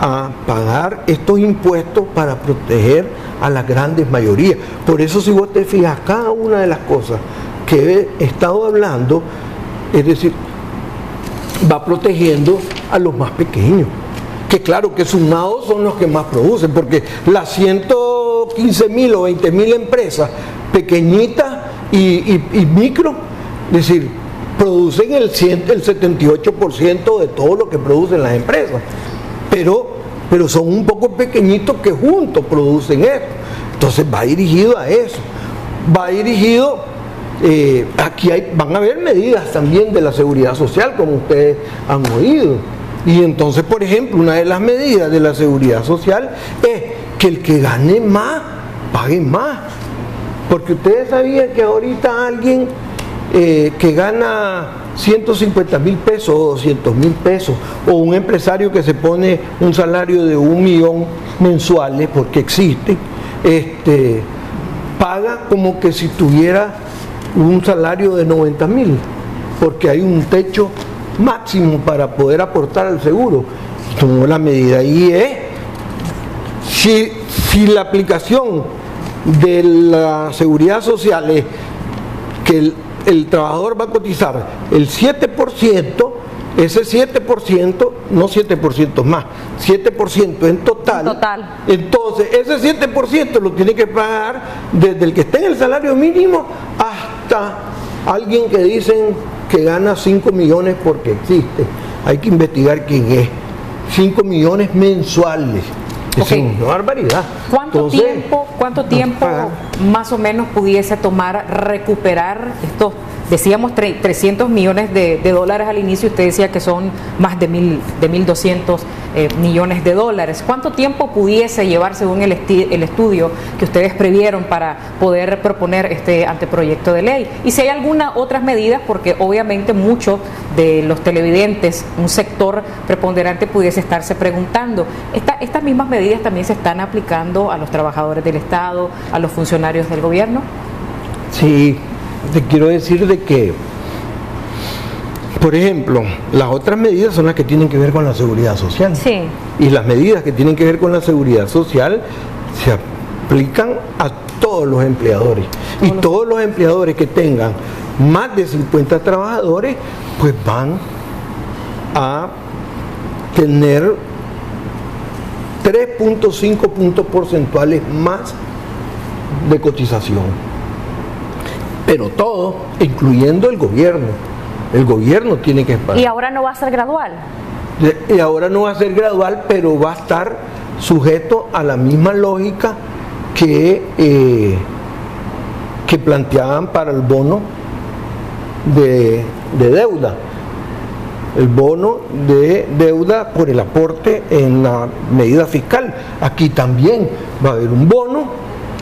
a pagar estos impuestos para proteger a las grandes mayorías. Por eso, si vos te fijas, cada una de las cosas que he estado hablando, es decir, va protegiendo a los más pequeños, que claro que sumados son los que más producen, porque las 115.000 o 20.000 empresas pequeñitas y micro, es decir, producen el 78% de todo lo que producen las empresas, pero son un poco pequeñitos que juntos producen esto. Entonces va dirigido a eso, va dirigido, aquí van a haber medidas también de la seguridad social, como ustedes han oído. Y entonces, por ejemplo, una de las medidas de la seguridad social es que el que gane más, pague más. Porque ustedes sabían que ahorita alguien que gana 150.000 pesos o 200.000 pesos, o un empresario que se pone un salario de 1 millón mensuales, porque existe, paga como que si tuviera un salario de 90.000, porque hay un techo máximo para poder aportar al seguro. Entonces, la medida ahí es, si la aplicación de la seguridad social es que el trabajador va a cotizar el 7%, ese 7%, no 7% más, 7% en total. Entonces, ese 7% lo tiene que pagar desde el que esté en el salario mínimo hasta alguien que dicen que gana 5 millones porque existe. Hay que investigar quién es. 5 millones mensuales. Okay. Es una barbaridad. ¿Cuánto tiempo más o menos pudiese tomar recuperar estos, decíamos 300 millones de dólares al inicio, usted decía que son más de 1.200 millones de dólares? ¿Cuánto tiempo pudiese llevar según el estudio que ustedes previeron para poder proponer este anteproyecto de ley? Y si hay algunas otras medidas, porque obviamente muchos de los televidentes, un sector preponderante pudiese estarse preguntando, ¿estas mismas medidas también se están aplicando a los trabajadores del Estado, a los funcionarios del gobierno? Sí, te quiero decir de que, por ejemplo, las otras medidas son las que tienen que ver con la seguridad social. Sí. Y las medidas que tienen que ver con la seguridad social se aplican a todos los empleadores. Y todos los empleadores que tengan más de 50 trabajadores, pues van a tener 3.5 puntos porcentuales más de cotización. Pero todo, incluyendo el gobierno. El gobierno tiene que pagar. ¿Y ahora no va a ser gradual? Y ahora no va a ser gradual, pero va a estar sujeto a la misma lógica que planteaban para el bono de deuda. El bono de deuda por el aporte en la medida fiscal. Aquí también va a haber un bono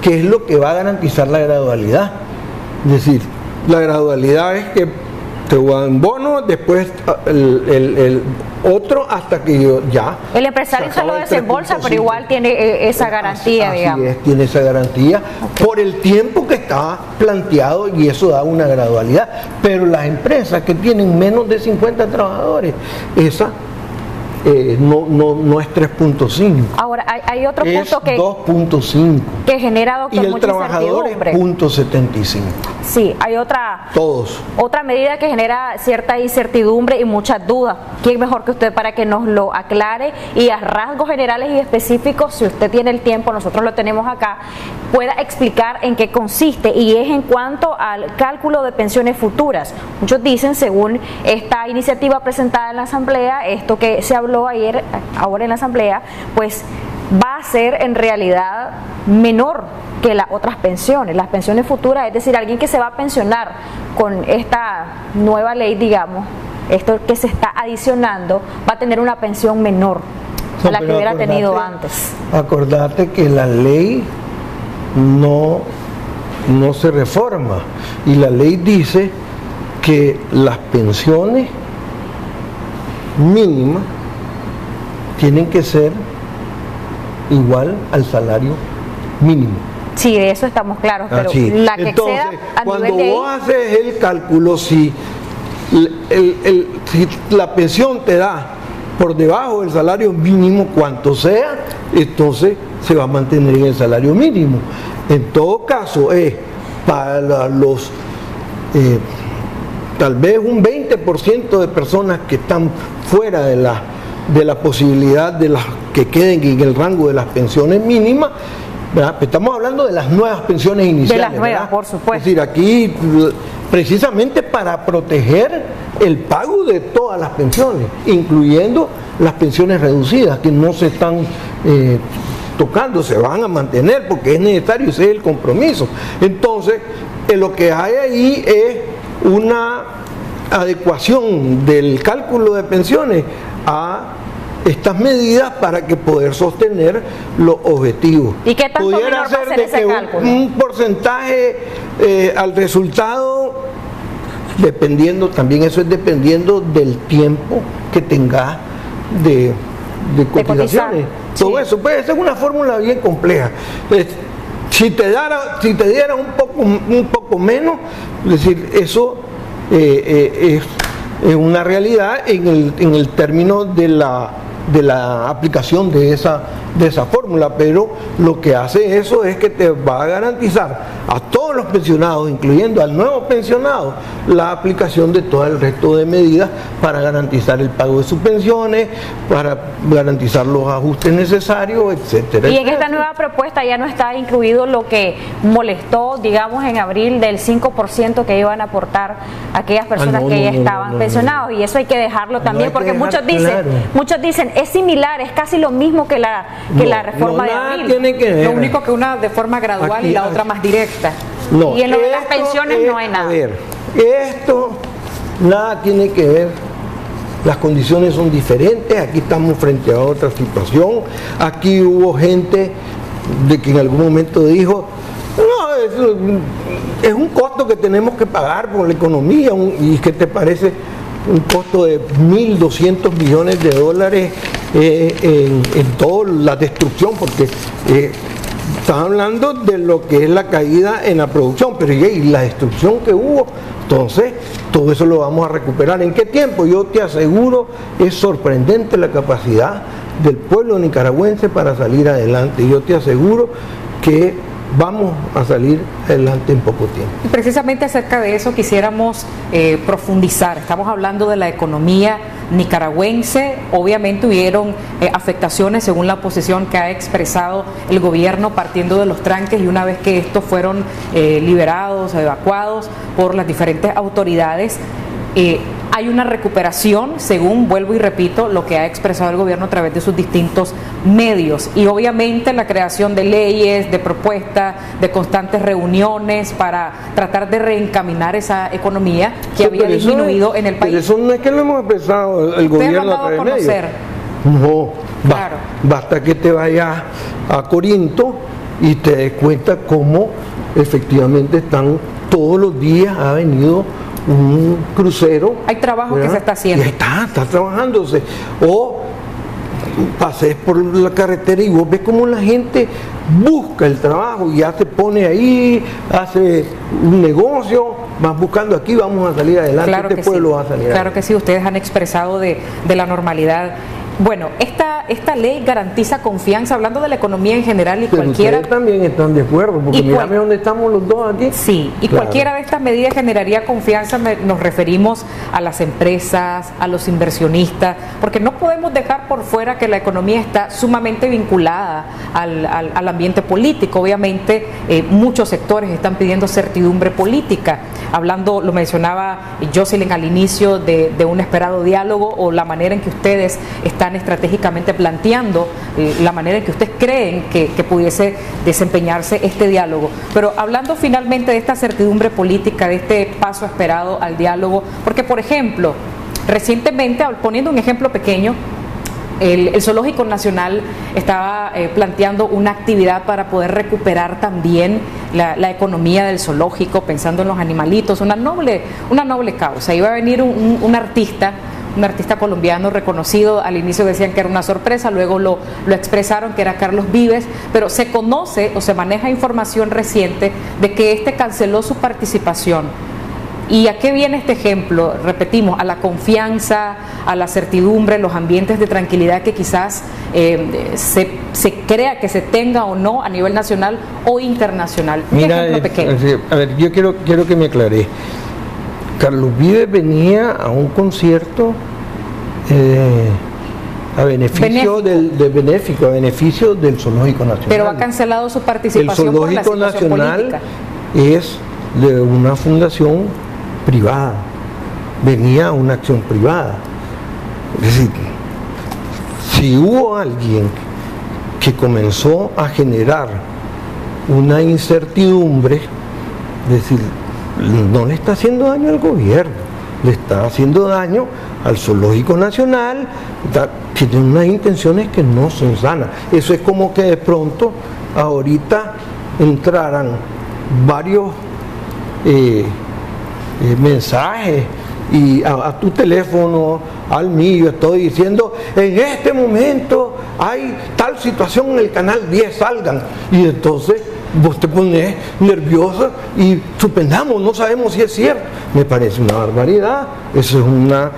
que es lo que va a garantizar la gradualidad. Es decir, la gradualidad es que te dan un bono, después el otro hasta que ya... El empresario se lo desembolsa, pero igual tiene esa garantía, digamos. Así es, tiene esa garantía por el tiempo que está planteado, y eso da una gradualidad. Pero las empresas que tienen menos de 50 trabajadores, no es 3.5. Ahora, hay otro es punto que 2.5. Que genera, doctor, y el mucha trabajador es incertidumbre. 0.75. Sí, hay otra medida que genera cierta incertidumbre y muchas dudas. ¿Quién mejor que usted para que nos lo aclare y a rasgos generales y específicos, si usted tiene el tiempo, nosotros lo tenemos acá, pueda explicar en qué consiste? Y es en cuanto al cálculo de pensiones futuras. Muchos dicen, según esta iniciativa presentada en la Asamblea, esto que se habló ayer, ahora en la Asamblea, pues va a ser en realidad menor que las otras pensiones, las pensiones futuras, es decir, alguien que se va a pensionar con esta nueva ley, digamos, esto que se está adicionando, va a tener una pensión menor a la que hubiera tenido antes. Acordate que la ley no se reforma, y la ley dice que las pensiones mínimas tienen que ser igual al salario mínimo. Sí, de eso estamos claros, pero la que entonces, exceda a cuando nivel de vos haces el cálculo, si la pensión te da por debajo del salario mínimo, cuanto sea, entonces se va a mantener en el salario mínimo. En todo caso, es para los tal vez un 20% de personas que están fuera de la posibilidad de las que queden en el rango de las pensiones mínimas, ¿verdad? Estamos hablando de las nuevas pensiones iniciales. De las nuevas, ¿verdad? por supuesto. Es decir, aquí precisamente para proteger el pago de todas las pensiones, incluyendo las pensiones reducidas, que no se están tocando, se van a mantener porque es necesario, ese es el compromiso. Entonces, lo que hay ahí es una adecuación del cálculo de pensiones a estas medidas para que poder sostener los objetivos. ¿Y qué tanto pudiera menor va a ser ser de ese que cálculo? un porcentaje al resultado, dependiendo, también eso es dependiendo del tiempo que tengas de cotizaciones. Todo eso, pues esa es una fórmula bien compleja. Pues, si te diera un poco menos, es decir, eso es una realidad en el término de la aplicación de esa fórmula, pero lo que hace eso es que te va a garantizar a todos los pensionados, incluyendo al nuevo pensionado, la aplicación de todo el resto de medidas para garantizar el pago de sus pensiones, para garantizar los ajustes necesarios, etcétera. Y en esta nueva propuesta ya no está incluido lo que molestó, digamos, en abril del 5% que iban a aportar aquellas personas que ya estaban pensionados, y eso hay que dejarlo también, porque muchos dicen, es similar, es casi lo mismo que la reforma de abril. Tiene que ver. Lo único que una de forma gradual y la otra más directa. No, y en lo de las pensiones no hay nada. A ver, esto nada tiene que ver. Las condiciones son diferentes. Aquí estamos frente a otra situación. Aquí hubo gente de que en algún momento dijo: no, es un costo que tenemos que pagar por la economía. ¿Y qué te parece? Un costo de 1.200 millones de dólares en toda la destrucción, porque están hablando de lo que es la caída en la producción, pero y la destrucción que hubo. Entonces, todo eso lo vamos a recuperar. ¿En qué tiempo? Yo te aseguro, es sorprendente la capacidad del pueblo nicaragüense para salir adelante. Yo te aseguro que vamos a salir adelante en poco tiempo. Y precisamente acerca de eso quisiéramos profundizar. Estamos hablando de la economía nicaragüense. Obviamente hubieron afectaciones según la posición que ha expresado el gobierno, partiendo de los tranques, y una vez que estos fueron liberados, evacuados por las diferentes autoridades, hay una recuperación, según, vuelvo y repito, lo que ha expresado el gobierno a través de sus distintos medios, y obviamente la creación de leyes, de propuestas, de constantes reuniones para tratar de reencaminar esa economía que había disminuido en el país. Pero eso no es que lo hemos expresado el gobierno a través de medios. No, claro. Basta que te vayas a Corinto y te des cuenta cómo efectivamente están todos los días, ha venido un crucero. Hay trabajo, ¿verdad?, que se está haciendo. Y está trabajándose. O pases por la carretera y vos ves cómo la gente busca el trabajo y ya se pone ahí, hace un negocio, vas buscando aquí, vamos a salir adelante, claro, este pueblo va a salir adelante. Claro que sí, ustedes han expresado de la normalidad Bueno, esta ley garantiza confianza, hablando de la economía en general y pero cualquiera... ustedes también están de acuerdo, porque mírame dónde estamos los dos aquí. Sí, y claro, cualquiera de estas medidas generaría confianza, nos referimos a las empresas, a los inversionistas, porque no podemos dejar por fuera que la economía está sumamente vinculada al ambiente político. Obviamente, muchos sectores están pidiendo certidumbre política, hablando, lo mencionaba Jocelyn al inicio, de un esperado diálogo o la manera en que ustedes están estratégicamente planteando, la manera en que ustedes creen que pudiese desempeñarse este diálogo. Pero hablando finalmente de esta certidumbre política, de este paso esperado al diálogo, porque por ejemplo, recientemente, poniendo un ejemplo pequeño, el Zoológico Nacional estaba planteando una actividad para poder recuperar también la economía del zoológico, pensando en los animalitos, una noble causa. Iba a venir un artista colombiano reconocido, al inicio decían que era una sorpresa, luego lo expresaron que era Carlos Vives, pero se conoce o se maneja información reciente de que este canceló su participación. ¿Y a qué viene este ejemplo? Repetimos, a la confianza, a la certidumbre, los ambientes de tranquilidad que quizás se crea que se tenga o no a nivel nacional o internacional. Mira, a ver, yo quiero que me aclare. Carlos Vives venía a un concierto a beneficio del Zoológico Nacional. Pero ha cancelado su participación por la situación política. El Zoológico Nacional es de una fundación privada, venía a una acción privada. Es decir, si hubo alguien que comenzó a generar una incertidumbre, es decir, no le está haciendo daño al gobierno, le está haciendo daño al Zoológico Nacional, tiene unas intenciones que no son sanas. Eso es como que de pronto ahorita entraran varios mensajes y a tu teléfono, al mío, estoy diciendo, en este momento hay tal situación en el canal 10, salgan, y entonces vos te pones nervioso y suspendamos, no sabemos si es cierto. Me parece una barbaridad. Eso es una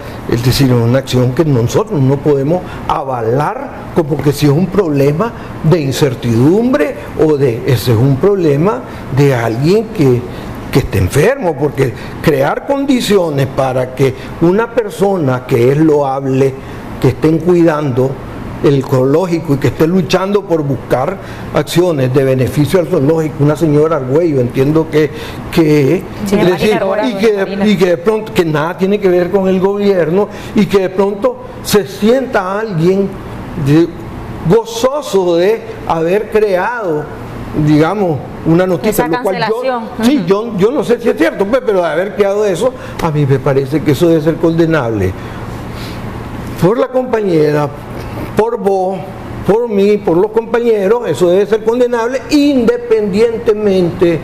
acción que nosotros no podemos avalar como que si es un problema de incertidumbre ese es un problema de alguien que esté enfermo, porque crear condiciones para que una persona que es loable, que estén cuidando el zoológico y que esté luchando por buscar acciones de beneficio al zoológico, una señora Argüello, entiendo que de pronto, que nada tiene que ver con el gobierno, y que de pronto se sienta alguien gozoso de haber creado, digamos, una noticia, esa lo cual yo no sé si es cierto, pero de haber creado eso, a mí me parece que eso debe ser condenable por la compañera, por vos, por mí, por los compañeros. Eso debe ser condenable independientemente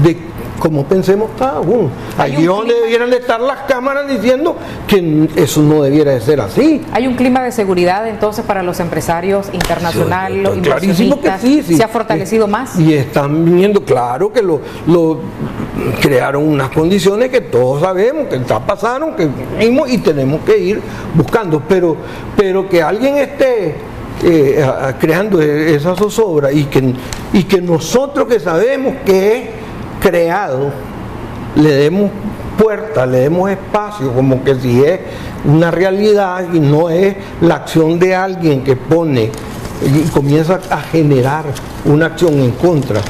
de cómo pensemos cada uno. Allí donde debieran estar las cámaras diciendo que eso no debiera de ser así. ¿Hay un clima de seguridad entonces para los empresarios internacionales, los inversionistas? Sí. ¿Se ha fortalecido más? Y están viendo, claro que lo crearon unas condiciones que todos sabemos que ya pasaron, que vimos y tenemos que ir buscando, pero que alguien esté creando esa zozobra y que nosotros que sabemos que es creado, le demos puerta, le demos espacio, como que si es una realidad y no es la acción de alguien que pone y comienza a generar una acción en contra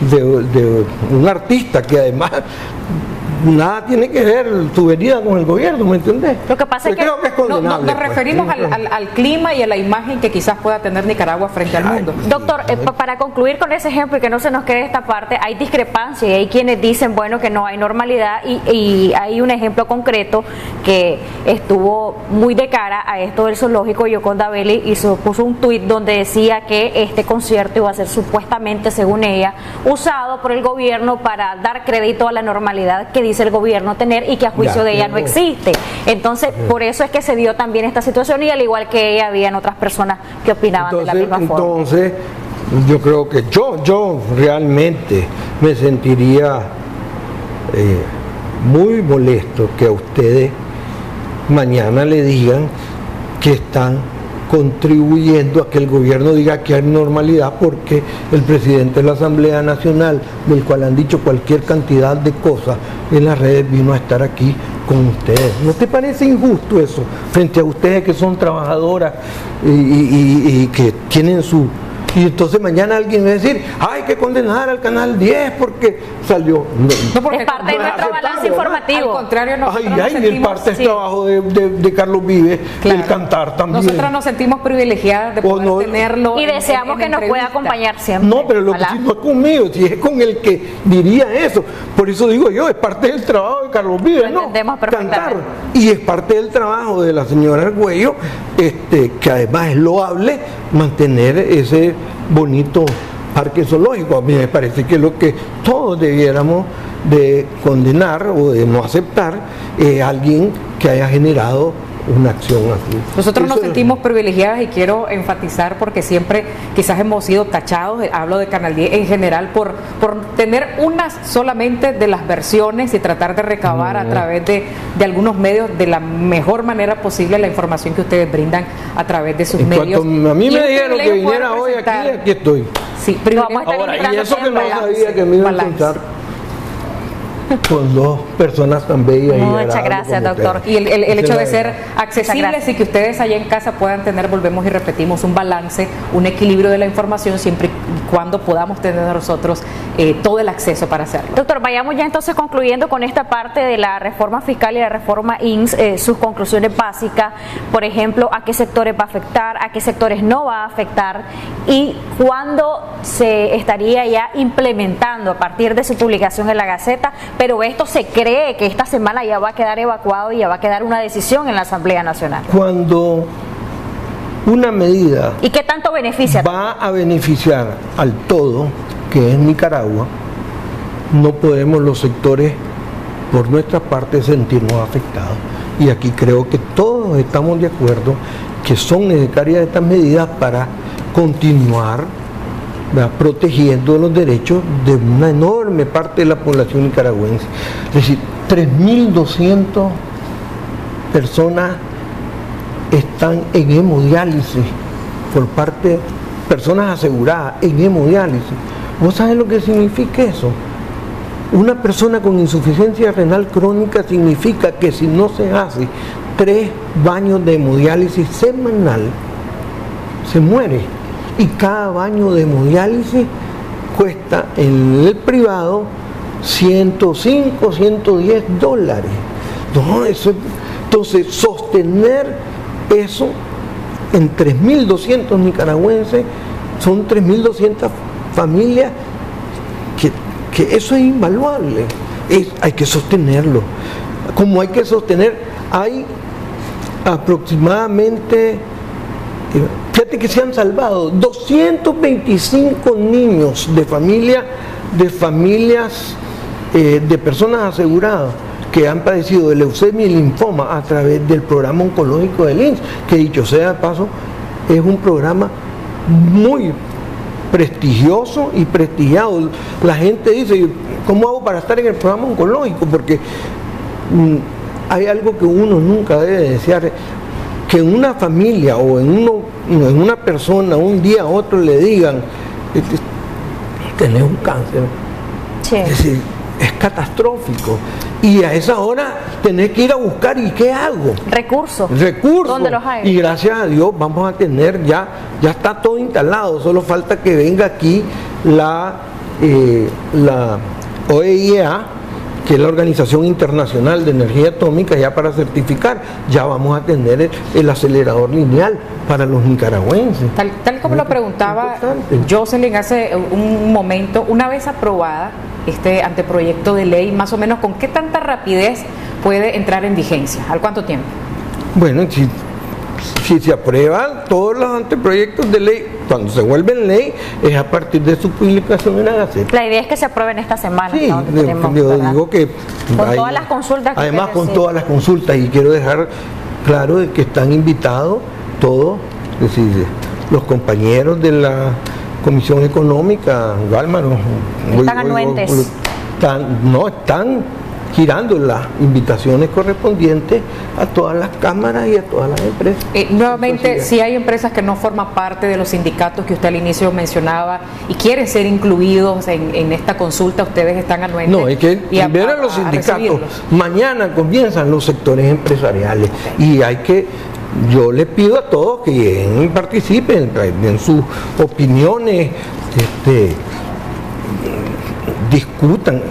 de un artista que además nada tiene que ver tu venida con el gobierno, ¿me entendés? Lo que pasa es que nos referimos al clima y a la imagen que quizás pueda tener Nicaragua frente al mundo. Doctor, para concluir con ese ejemplo y que no se nos quede esta parte, hay discrepancia y hay quienes dicen, bueno, que no hay normalidad y hay un ejemplo concreto que estuvo muy de cara a esto del zoológico. Yoconda Belli puso un tuit donde decía que este concierto iba a ser supuestamente, según ella, usado por el gobierno para dar crédito a la normalidad que dice el gobierno tener y que a juicio de ella no existe. Entonces, por eso es que se dio también esta situación, y al igual que ella, habían otras personas que opinaban de la misma forma. Entonces, yo creo que yo realmente me sentiría muy molesto que a ustedes mañana le digan que están contribuyendo a que el gobierno diga que hay normalidad, porque el presidente de la Asamblea Nacional, del cual han dicho cualquier cantidad de cosas en las redes, vino a estar aquí con ustedes. ¿No te parece injusto eso frente a ustedes que son trabajadoras y que tienen su... Y entonces mañana alguien va a decir, hay que condenar al Canal 10 porque salió... No, porque es parte de nuestro balance informativo. Al contrario, nosotros nos y el sentimos, parte del trabajo de Carlos Vives, el cantar también. Nosotros nos sentimos privilegiadas de poder tenerlo. Y deseamos que nos pueda acompañar siempre. No, pero lo que sí no es conmigo, si es con el que diría eso. Por eso digo yo, es parte del trabajo de Carlos Vives, ¿no? Cantar. Y es parte del trabajo de la señora Argüello, que además es loable mantener ese bonito parque zoológico. A mí me parece que lo que todos debiéramos de condenar o de no aceptar es alguien que haya generado una acción así. Nosotros nos sentimos privilegiadas y quiero enfatizar porque siempre quizás hemos sido tachados, hablo de Canal 10 en general, por tener unas solamente de las versiones y tratar de recabar a través de algunos medios de la mejor manera posible la información que ustedes brindan a través de sus medios. A mí me dijeron que viniera hoy aquí estoy. Sí, pero vamos a estar ahora, y eso que no sabía que me iba a encontrar con dos personas tan bellas. Muchas gracias, doctor. Y el hecho de ser accesibles y que ustedes allá en casa puedan tener, volvemos y repetimos, un balance, un equilibrio de la información siempre y cuando podamos tener nosotros todo el acceso para hacerlo. Doctor, vayamos ya entonces concluyendo con esta parte de la reforma fiscal y la reforma INS, sus conclusiones básicas, por ejemplo, a qué sectores va a afectar, a qué sectores no va a afectar y cuándo se estaría ya implementando a partir de su publicación en la Gaceta. Pero esto se cree que esta semana ya va a quedar evacuado y ya va a quedar una decisión en la Asamblea Nacional. Cuando una medida ¿y qué tanto beneficia? Va a beneficiar al todo, que es Nicaragua, no podemos los sectores por nuestra parte sentirnos afectados. Y aquí creo que todos estamos de acuerdo que son necesarias estas medidas para continuar protegiendo los derechos de una enorme parte de la población nicaragüense. Es decir, 3.200 personas están en hemodiálisis por parte, personas aseguradas en hemodiálisis. ¿Vos sabés lo que significa eso? Una persona con insuficiencia renal crónica significa que si no se hace 3 baños de hemodiálisis semanal, se muere. Y cada baño de hemodiálisis cuesta en el privado $105, $110. No, eso, entonces, sostener eso en 3.200 nicaragüenses, son 3.200 familias, que eso es invaluable. Hay que sostenerlo. Como hay que sostener, hay aproximadamente... Fíjate que se han salvado 225 niños de familias de personas aseguradas que han padecido de leucemia y linfoma a través del programa oncológico del INS, que dicho sea de paso, es un programa muy prestigioso y prestigiado. La gente dice, ¿cómo hago para estar en el programa oncológico? Porque hay algo que uno nunca debe desear, que en una familia o en una persona un día a otro le digan, tenés un cáncer. Sí. Es decir, es catastrófico. Y a esa hora tenés que ir a buscar, ¿y qué hago? Recursos. ¿Dónde los hay? Y gracias a Dios vamos a tener, ya está todo instalado, solo falta que venga aquí la OEIA, que es la Organización Internacional de Energía Atómica, ya para certificar, ya vamos a tener el acelerador lineal para los nicaragüenses. Tal como lo preguntaba Jocelyn hace un momento, una vez aprobada este anteproyecto de ley, más o menos, ¿con qué tanta rapidez puede entrar en vigencia? ¿Al cuánto tiempo? Bueno, si se aprueban todos los anteproyectos de ley, cuando se vuelven ley, es a partir de su publicación en la Gaceta. La idea es que se aprueben esta semana. Sí, ¿no? yo digo que... Con todas las consultas. Además, con todas las consultas, y quiero dejar claro de que están invitados todos, es decir, los compañeros de la Comisión Económica, Gálmaro. Están anuentes. Están girando las invitaciones correspondientes a todas las cámaras y a todas las empresas. Nuevamente, si hay empresas que no forman parte de los sindicatos que usted al inicio mencionaba y quieren ser incluidos en esta consulta, ustedes están anuentes. No, es que primero los sindicatos, mañana comienzan los sectores empresariales y hay que, yo les pido a todos que lleguen y participen, den sus opiniones, discutan.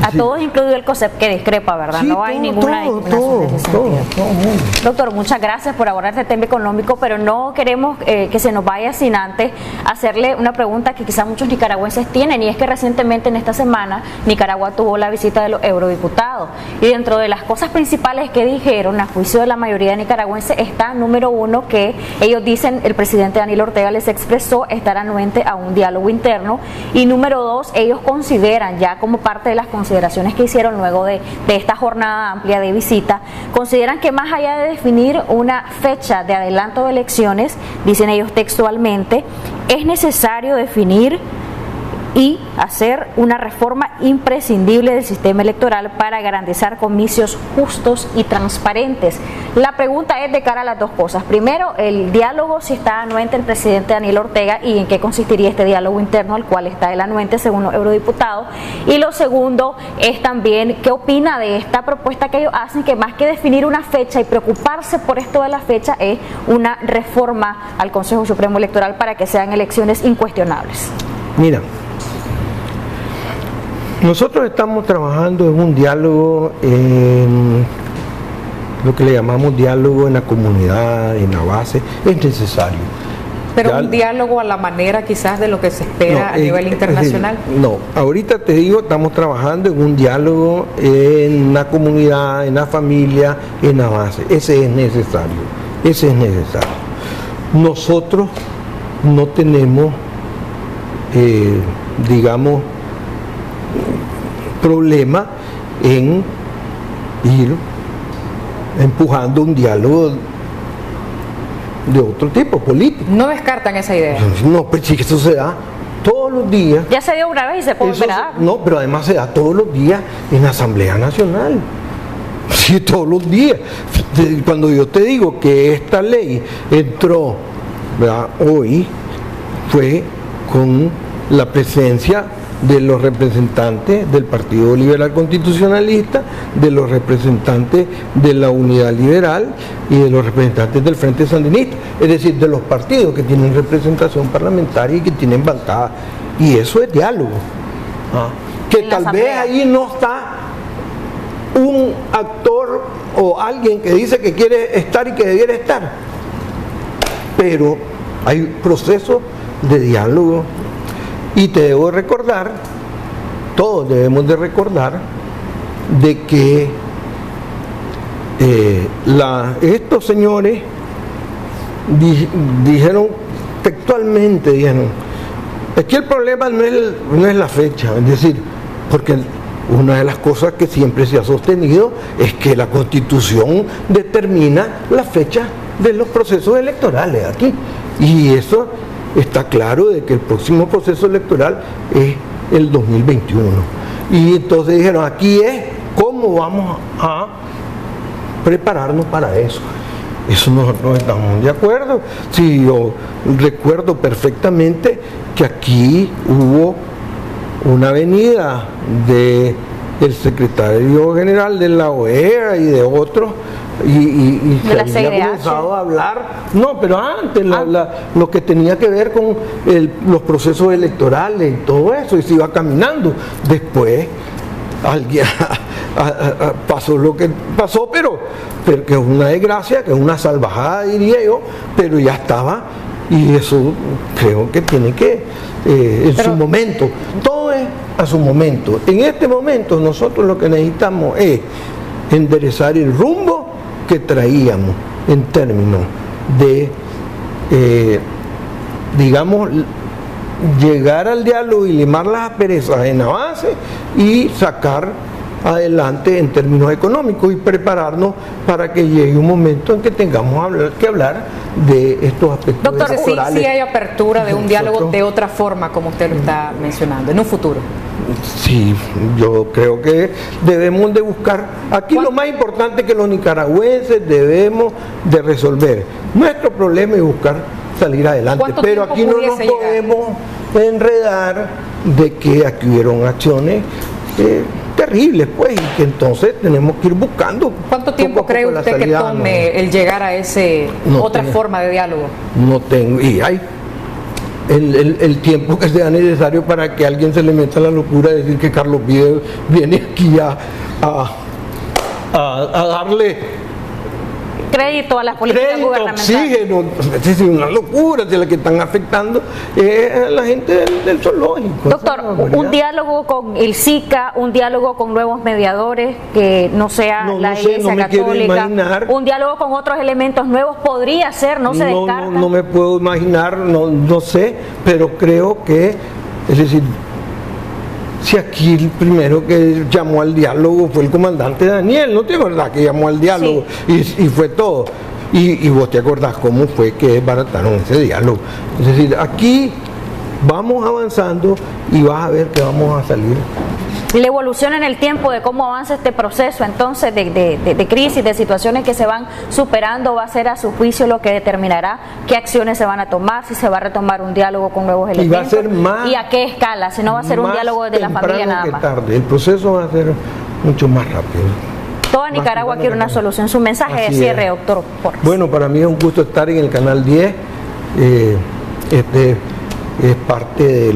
A todos, incluido el COSEP, que discrepa, ¿verdad? Sí, no hay ninguna discriminación en ese sentido. Doctor, muchas gracias por abordar este tema económico, pero no queremos que se nos vaya sin antes hacerle una pregunta que quizás muchos nicaragüenses tienen, y es que recientemente en esta semana Nicaragua tuvo la visita de los eurodiputados, y dentro de las cosas principales que dijeron, a juicio de la mayoría de nicaragüenses, está, número uno, que ellos dicen, el presidente Daniel Ortega les expresó estar anuente a un diálogo interno, y número dos, ellos consideran, ya como parte de las consideraciones que hicieron luego de esta jornada amplia de visita, consideran que más allá de definir una fecha de adelanto de elecciones, dicen ellos textualmente, es necesario definir y hacer una reforma imprescindible del sistema electoral para garantizar comicios justos y transparentes. La pregunta es de cara a las dos cosas. Primero, el diálogo, si está anuente el presidente Daniel Ortega, y en qué consistiría este diálogo interno al cual está el anuente según los eurodiputados. Y lo segundo es también qué opina de esta propuesta que ellos hacen, que más que definir una fecha y preocuparse por esto de la fecha, es una reforma al Consejo Supremo Electoral para que sean elecciones incuestionables. Mira, nosotros estamos trabajando en un diálogo, en lo que le llamamos diálogo en la comunidad, en la base, es necesario. Pero un diálogo a la manera quizás de lo que se espera a nivel internacional. No, ahorita te digo, estamos trabajando en un diálogo en la comunidad, en la familia, en la base. Ese es necesario, ese es necesario. Nosotros no tenemos, digamos, problema en ir empujando un diálogo de otro tipo, político. ¿No descartan esa idea? No, pues sí, que eso se da todos los días. Ya se dio una vez y se puede esperar. No, pero además se da todos los días en la Asamblea Nacional. Sí, todos los días. Cuando yo te digo que esta ley entró, ¿verdad?, hoy, fue con la presencia de los representantes del Partido Liberal Constitucionalista, de los representantes de la Unidad Liberal y de los representantes del Frente Sandinista, es decir, de los partidos que tienen representación parlamentaria y que tienen bancada, y eso es diálogo. Que tal vez ahí no está un actor o alguien que dice que quiere estar y que debiera estar, pero hay procesos de diálogo. Y te debo recordar, todos debemos de recordar, de que estos señores dijeron textualmente, dijeron, es que el problema no es la fecha, es decir, porque una de las cosas que siempre se ha sostenido es que la Constitución determina la fecha de los procesos electorales aquí, y eso está claro de que el próximo proceso electoral es el 2021. Y entonces dijeron, aquí es cómo vamos a prepararnos para eso. Eso nosotros estamos de acuerdo. Sí, yo recuerdo perfectamente que aquí hubo una venida del secretario general de la OEA y de otros, y se había comenzado a hablar, no, pero antes lo que tenía que ver con los procesos electorales y todo eso, y se iba caminando. Después alguien pasó lo que pasó, pero que es una desgracia, que es una salvajada, diría yo, pero ya estaba, y eso creo que tiene que en su momento, todo es a su momento. En este momento nosotros lo que necesitamos es enderezar el rumbo que traíamos en términos de, digamos, llegar al diálogo y limar las asperezas en la base y sacar adelante en términos económicos y prepararnos para que llegue un momento en que tengamos que hablar de estos aspectos. Doctor, sí hay apertura de un diálogo de otra forma, como usted lo está mencionando, en un futuro. Sí, yo creo que debemos de buscar, aquí lo más importante que los nicaragüenses debemos de resolver. Nuestro problema es buscar salir adelante, pero aquí no nos podemos enredar de que aquí hubieron acciones terribles, pues, y que entonces tenemos que ir buscando. ¿Cuánto tiempo cree usted que tome el llegar a otra forma de diálogo? No tengo, y hay el tiempo que sea necesario para que a alguien se le meta la locura de decir que Carlos Vives viene aquí a darle crédito a las políticas gubernamentales. Oxígeno, es una locura de la que están afectando a la gente del zoológico. Doctor, un diálogo con el SICA, un diálogo con nuevos mediadores, que no sea la Iglesia Católica, un diálogo con otros elementos nuevos, podría ser, no se descarta. No me puedo imaginar, no sé, pero creo que, es decir, si aquí el primero que llamó al diálogo fue el comandante Daniel, ¿no te acordás que llamó al diálogo? Sí. Y fue todo? Y vos te acordás cómo fue que desbarataron ese diálogo. Es decir, aquí vamos avanzando y vas a ver que vamos a salir. La evolución en el tiempo de cómo avanza este proceso entonces de crisis, de situaciones que se van superando, va a ser a su juicio lo que determinará qué acciones se van a tomar, si se va a retomar un diálogo con nuevos elementos y va a ser más, y a qué escala, si no va a ser un diálogo de la familia nada más. Tarde. El proceso va a ser mucho más rápido. Toda Nicaragua quiere una solución. Su mensaje de cierre, doctor Porras. Bueno, para mí es un gusto estar en el Canal 10. Este es parte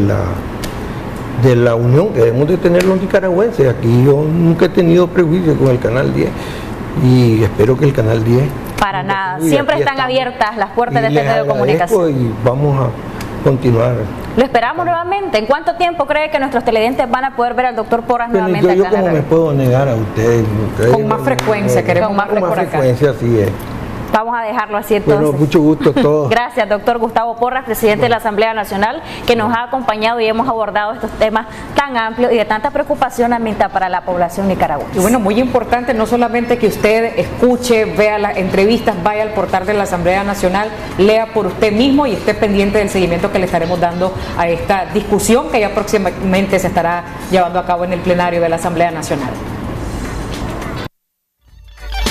de la unión que debemos de tener los nicaragüenses. Aquí yo nunca he tenido prejuicio con el Canal 10 y espero que el Canal 10... Para nada, siempre están abiertas las puertas de este medio de comunicación. Y vamos a continuar. Lo esperamos nuevamente. ¿En cuánto tiempo cree que nuestros televidentes van a poder ver al doctor Porras nuevamente? Yo como me puedo negar a ustedes. Con más frecuencia, queremos más frecuencia, así es. Vamos a dejarlo así entonces. Bueno, mucho gusto a todos. Gracias, doctor Gustavo Porras, presidente de la Asamblea Nacional, que nos ha acompañado y hemos abordado estos temas tan amplios y de tanta preocupación ambiental para la población nicaragüense. Y bueno, muy importante no solamente que usted escuche, vea las entrevistas, vaya al portal de la Asamblea Nacional, lea por usted mismo y esté pendiente del seguimiento que le estaremos dando a esta discusión que ya próximamente se estará llevando a cabo en el plenario de la Asamblea Nacional.